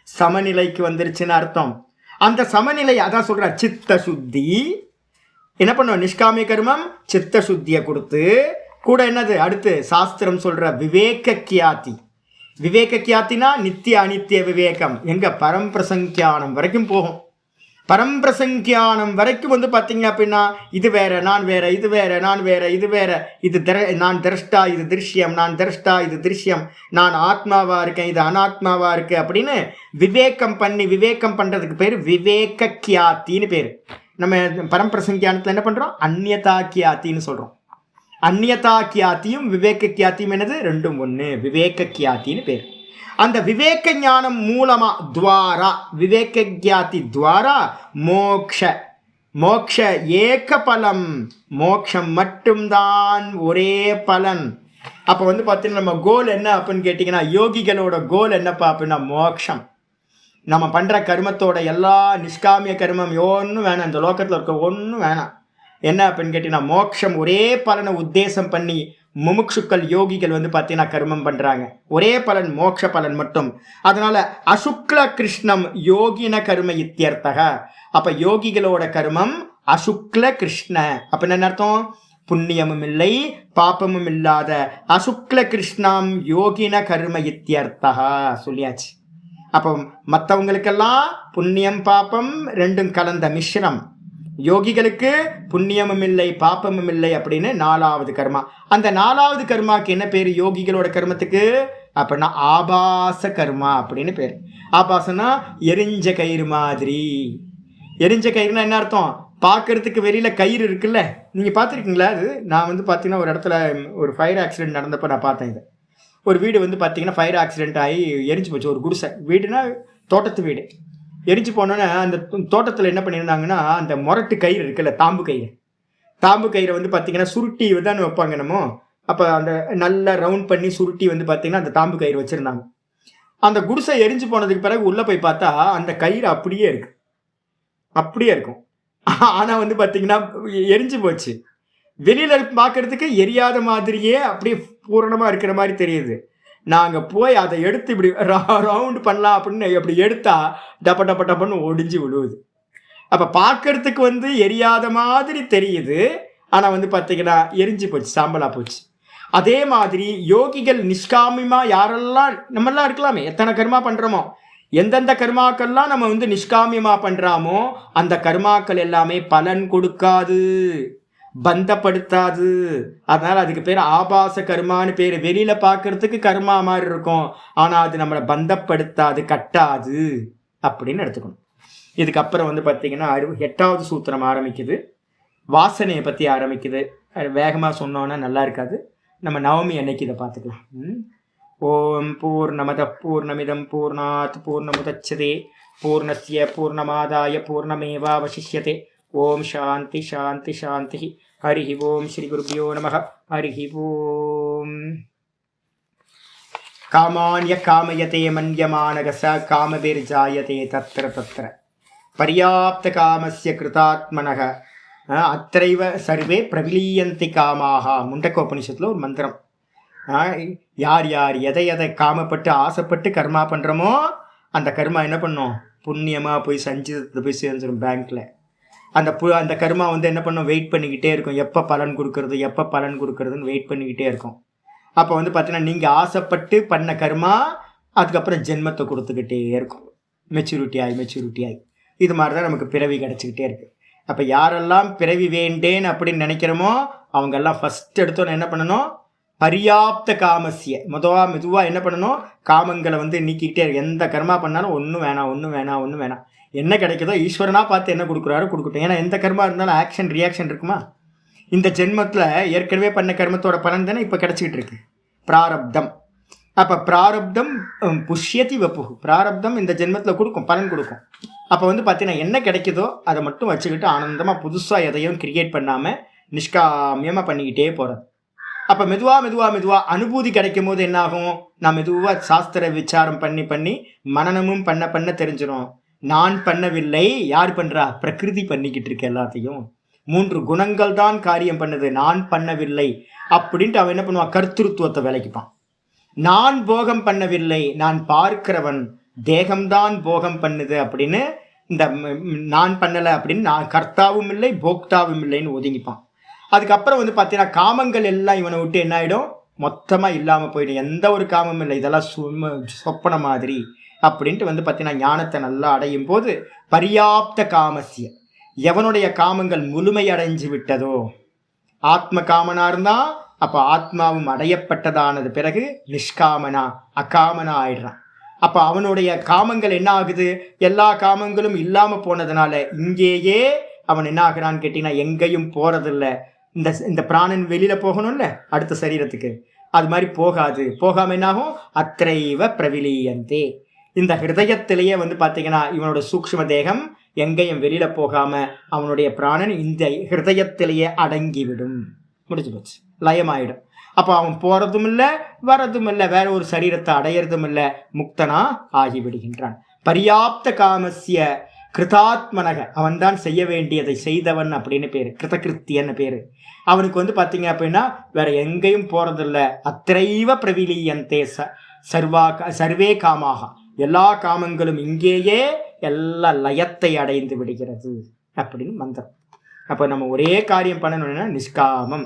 சமநிலைக்கு வந்துருச்சுன்னு அர்த்தம். அந்த சமநிலை அதான் சொல்ற சித்த சுத்தி. என்ன பண்ணுவோம்? நிஷ்காமிய கர்மம் சித்த சுத்தியை கொடுத்து கூட என்னது அடுத்து சாஸ்திரம் சொல்ற விவேக கியாதி. விவேக கியாத்தினா நித்திய அனித்திய விவேகம். எங்க? பரம்பிரசங்கியானம் வரைக்கும் போகும். பரம்பிரசங்கியானம் வரைக்கும் வந்து பார்த்தீங்க அப்படின்னா இது வேற நான் வேற, இது வேற நான் வேற, இது வேற, இது நான் திரஷ்டா இது திருஷ்யம், நான் திரஷ்டா இது திருஷ்யம், நான் ஆத்மாவா இருக்கேன் இது அனாத்மாவா இருக்கு அப்படின்னு விவேகம் பண்ணி, விவேகம் பண்றதுக்கு பேர் விவேக கியாத்தின்னு பேர். நம்ம பரம்பிரசங்கியானத்தில் என்ன பண்றோம்? அந்நியதா கியாத்தின்னு சொல்றோம். அந்நியதா கியாத்தியும் விவேக கியாத்தியும் என்னது? ரெண்டும் ஒன்று. விவேக கியாத்தின்னு பேர். அந்த விவேக ஞானம் மூலமா துவாரா, விவேக கியாதி துவாரா மோக்ஷ, மோக்ஷ ஏக பலம், மோக்ஷம் மட்டும்தான் ஒரே பலன். அப்போ வந்து பார்த்தீங்கன்னா நம்ம கோல் என்ன அப்படின்னு கேட்டிங்கன்னா, யோகிகளோட கோல் என்னப்பா அப்படின்னா மோக்ஷம். நம்ம பண்ணுற கர்மத்தோட எல்லா நிஷ்காமிய கர்மம் ஒன்றும் வேணாம், இந்த லோகத்தில் இருக்க ஒன்றும் வேணாம். என்ன அப்படின்னு கேட்டிங்கன்னா மோக்ஷம் ஒரே பலனை உத்தேசம் பண்ணி முமுட்சுக்கள் யோகிகள் வந்து பார்த்தீங்கன்னா கர்மம் பண்ணுறாங்க. ஒரே பலன் மோட்ச பலன் மட்டும். அதனால அசுக்ல கிருஷ்ணம் யோகின கர்ம இத்தியர்த்தக. அப்போ யோகிகளோட கர்மம் அசுக்ல கிருஷ்ண. அப்போ என்ன அர்த்தம்? புண்ணியமும் இல்லை பாப்பமும் இல்லாத அசுக்ல கிருஷ்ணம் யோகின கர்ம இத்தியர்த்தக சொல்லியாச்சு. அப்போ மற்றவங்களுக்கெல்லாம் புண்ணியம் பாப்பம் ரெண்டும் கலந்த மிஸ்ரம். யோகிகளுக்கு புண்ணியமும் இல்லை பாப்பமும் இல்லை அப்படின்னு 4வது கர்மா. அந்த 4வது கர்மாக்கு என்ன பேர்? யோகிகளோட கர்மத்துக்கு அப்படின்னா ஆபாச கர்மா அப்படின்னு பேர். ஆபாசனா எரிஞ்ச கயிறு மாதிரி. எரிஞ்ச கயிறுனா என்ன அர்த்தம்? பார்க்கறதுக்கு வெளியில கயிறு இருக்குல்ல, நீங்க பார்த்துருக்கீங்களா? அது நான் வந்து பார்த்தீங்கன்னா ஒரு இடத்துல ஒரு ஃபயர் ஆக்சிடென்ட் நடந்தப்போ நான் பார்த்தேன். இது ஒரு வீடு வந்து பார்த்தீங்கன்னா ஃபயர் ஆக்சிடென்ட் ஆகி எரிஞ்சு போச்சு. ஒரு குடிசை வீடுனா தோட்டத்து வீடு எரிஞ்சு போனோன்னே அந்த தோட்டத்தில் என்ன பண்ணியிருந்தாங்கன்னா அந்த முரட்டு கயிறு இருக்குல்ல, தாம்பு கயிறு, தாம்பு கயிறை வந்து பார்த்தீங்கன்னா சுருட்டி தான் வைப்பாங்க நம்ம. அப்போ அந்த நல்லா ரவுண்ட் பண்ணி சுருட்டி வந்து பார்த்தீங்கன்னா அந்த தாம்பு கயிறு வச்சுருந்தாங்க. அந்த குடிசை எரிஞ்சு போனதுக்கு பிறகு உள்ளே போய் பார்த்தா அந்த கயிறு அப்படியே இருக்கு, அப்படியே இருக்கும். ஆனால் வந்து பார்த்தீங்கன்னா எரிஞ்சு போச்சு. வெளியில் பார்க்கறதுக்கு எரியாத மாதிரியே அப்படியே பூரணமாக இருக்கிற மாதிரி தெரியுது. நாங்கள் போய் அதை எடுத்து இப்படி ரவுண்டு பண்ணலாம் அப்படின்னு அப்படி எடுத்தா டப்ப டப்ப டப்பன்னு ஒடிஞ்சு விழுவுது. அப்போ பார்க்கறதுக்கு வந்து எரியாத மாதிரி தெரியுது, ஆனால் வந்து பார்த்தீங்கன்னா எரிஞ்சு போச்சு, சாம்பலாக போச்சு. அதே மாதிரி யோகிகள் நிஷ்காமியமாக யாரெல்லாம் நம்மெல்லாம் இருக்கலாமே, எத்தனை கர்மா பண்ணுறோமோ, எந்தெந்த கர்மாக்கள்லாம் நம்ம வந்து நிஷ்காமியமாக பண்ணுறாமோ அந்த கர்மாக்கள் எல்லாமே பலன் கொடுக்காது, பந்தப்படுத்தாது. அதனால அதுக்கு பேர் ஆபாச கர்மான்னு பேர். வெளியில பார்க்கறதுக்கு கர்மா மாதிரி இருக்கும், ஆனா அது நம்மளை பந்தப்படுத்தாது, கட்டாது அப்படின்னு எடுத்துக்கணும். இதுக்கப்புறம் வந்து பார்த்தீங்கன்னா 8வது சூத்திரம் ஆரம்பிக்குது, வாசனையை பற்றி ஆரம்பிக்குது. வேகமாக சொன்னோன்னா நல்லா இருக்காது, நம்ம நவமி அன்னைக்கு இதை பார்த்துக்கலாம். ஓம் பூர்ணமத பூர்ணமிதம் பூர்ணாத் பூர்ணமுதச்சதே பூர்ணஸ்ய பூர்ணமாதாய பூர்ணமேவாவசிஷ்யதே. ஓம் சாந்தி சாந்தி சாந்தி. ஹரி ஓம். ஸ்ரீ குருபியோ நமः. ஹரி ஓம். காமான்ய காமயதே மன்யமானக ச காமபிர்ஜாயதே தத்ர தத்ர. பர்யாப்த காமஸ்ய கிருதாத்மனக அத்தைவ சர்வே பிரவிலீயந்தி காமாக. முண்டக்கோபனிஷத்தில் ஒரு மந்திரம். யார் யார் எதை எதை காமப்பட்டு ஆசைப்பட்டு கர்மா பண்ணுறோமோ அந்த கர்மா என்ன பண்ணும், புண்ணியமாக போய் சஞ்சிதத்தை போய் சேர்ந்துடும் பேங்க்கில். அந்த கர்மா வந்து என்ன பண்ணும், வெயிட் பண்ணிக்கிட்டே இருக்கும். எப்போ பலன் கொடுக்கறது எப்போ பலன் கொடுக்கறதுன்னு வெயிட் பண்ணிக்கிட்டே இருக்கும். அப்போ வந்து பார்த்தீங்கன்னா நீங்கள் ஆசைப்பட்டு பண்ண கர்மா அதுக்கப்புறம் ஜென்மத்தை கொடுத்துக்கிட்டே இருக்கும். மெச்சூரிட்டி ஆகி இது மாதிரி தான் நமக்கு பிறவி கிடச்சிக்கிட்டே இருக்குது. அப்போ யாரெல்லாம் பிறவி வேண்டேன்னு அப்படின்னு நினைக்கிறோமோ அவங்கெல்லாம் ஃபஸ்ட் எடுத்தோன்னு என்ன பண்ணணும், பர்யாப்த காமஸ்ய மெதுவாக என்ன பண்ணணும், காமங்களை வந்து நீக்கிக்கிட்டே இருக்கு. எந்த கர்மா பண்ணாலும் ஒன்றும் வேணாம். என்ன கிடைக்குதோ ஈஸ்வரனாக பார்த்து என்ன கொடுக்குறாரோ கொடுக்கட்டும். ஏன்னா எந்த கர்மா இருந்தாலும் ஆக்ஷன் ரியாக்ஷன் இருக்குமா. இந்த ஜென்மத்தில் ஏற்கனவே பண்ண கர்மத்தோட பலன் தானே இப்போ கிடச்சிக்கிட்டு இருக்கு, பிராரப்தம். அப்போ பிராரப்தம் புஷ்யதி வப்பு, பிராரப்தம் இந்த ஜென்மத்தில் கொடுக்கும், பலன் கொடுக்கும். அப்போ வந்து பார்த்தீங்கன்னா என்ன கிடைக்குதோ அதை மட்டும் வச்சுக்கிட்டு ஆனந்தமாக புதுசாக எதையும் கிரியேட் பண்ணாமல் நிஷ்காமியமாக பண்ணிக்கிட்டே போகிறது. அப்போ மெதுவாக அனுபூதி கிடைக்கும் போது என்ன ஆகும், நான் மெதுவாக சாஸ்திர விசாரம் பண்ணி மனனமும் பண்ண தெரிஞ்சிடும். நான் பண்ணவில்லை, யார் பண்ணுறா, பிரகிருதி பண்ணிக்கிட்டு இருக்கு எல்லாத்தையும். 3 குணங்கள் தான் காரியம் பண்ணுது, நான் பண்ணவில்லை அப்படின்ட்டு அவன் என்ன பண்ணுவான், கர்த்திருவத்தை விளக்கிப்பான். நான் போகம் பண்ணவில்லை, நான் பார்க்கிறவன், தேகம்தான் போகம் பண்ணுது அப்படின்னு இந்த நான் பண்ணலை அப்படின்னு நான் கர்த்தாவும் இல்லை போக்தாவும் இல்லைன்னு ஒதுங்கிப்பான். அதுக்கப்புறம் வந்து பார்த்தீங்கன்னா காமங்கள் எல்லாம் இவனை விட்டு என்ன ஆகிடும், மொத்தமாக இல்லாமல் போயிடும். எந்த ஒரு காமமும் இல்லை, இதெல்லாம் சொப்பன மாதிரி அப்படின்ட்டு வந்து பார்த்தீங்கன்னா ஞானத்தை நல்லா அடையும் போது பர்யாப்த காமஸ்ய, எவனுடைய காமங்கள் முழுமையடைஞ்சு விட்டதோ, ஆத்ம காமனா இருந்தால் அப்போ ஆத்மாவும் அடையப்பட்டதானது பிறகு நிஷ்காமனா அகாமனா ஆயிடுறான். அப்போ அவனுடைய காமங்கள் என்ன ஆகுது, எல்லா காமங்களும் இல்லாமல் போனதுனால இங்கேயே அவன் என்ன ஆகுறான்னு கேட்டிங்கன்னா எங்கேயும் போகிறதில்ல. இந்த பிராணன் வெளியில் போகணும்ல அடுத்த சரீரத்துக்கு, அது மாதிரி போகாமல் என்னாகும், அத்தைவ பிரவிலீயந்தே. இந்த ஹிருதயத்திலேயே வந்து பார்த்தீங்கன்னா இவனோட சூக்ஷ்ம தேகம் எங்கேயும் வெளியில் போகாமல் அவனுடைய பிராணன் இந்த ஹிருதயத்திலேயே அடங்கிவிடும், முடிஞ்சு போச்சு, லயமாயிடும். அப்போ அவன் போகிறதும் இல்லை வரதும் இல்லை, வேற ஒரு சரீரத்தை அடையிறதும் இல்லை, முக்தனா ஆகிவிடுகின்றான். பர்யாப்த காமஸ்ய கிருதாத்மனக, அவன் தான் செய்ய வேண்டியதை செய்தவன் அப்படின்னு பேர், கிருதகிருத்தியன்னு பேர். அவனுக்கு வந்து பார்த்தீங்க அப்படின்னா வேற எங்கேயும் போகிறதில்ல. அத்தைவ பிரவிலீயந்தே சர்வே காமாக, எல்லா காமங்களும் இங்கேயே எல்லா லயத்தை அடைந்து விடுகிறது அப்படின்னு மந்திரம். அப்போ நம்ம ஒரே காரியம் பண்ணணும்னா நிஷ்காமம்.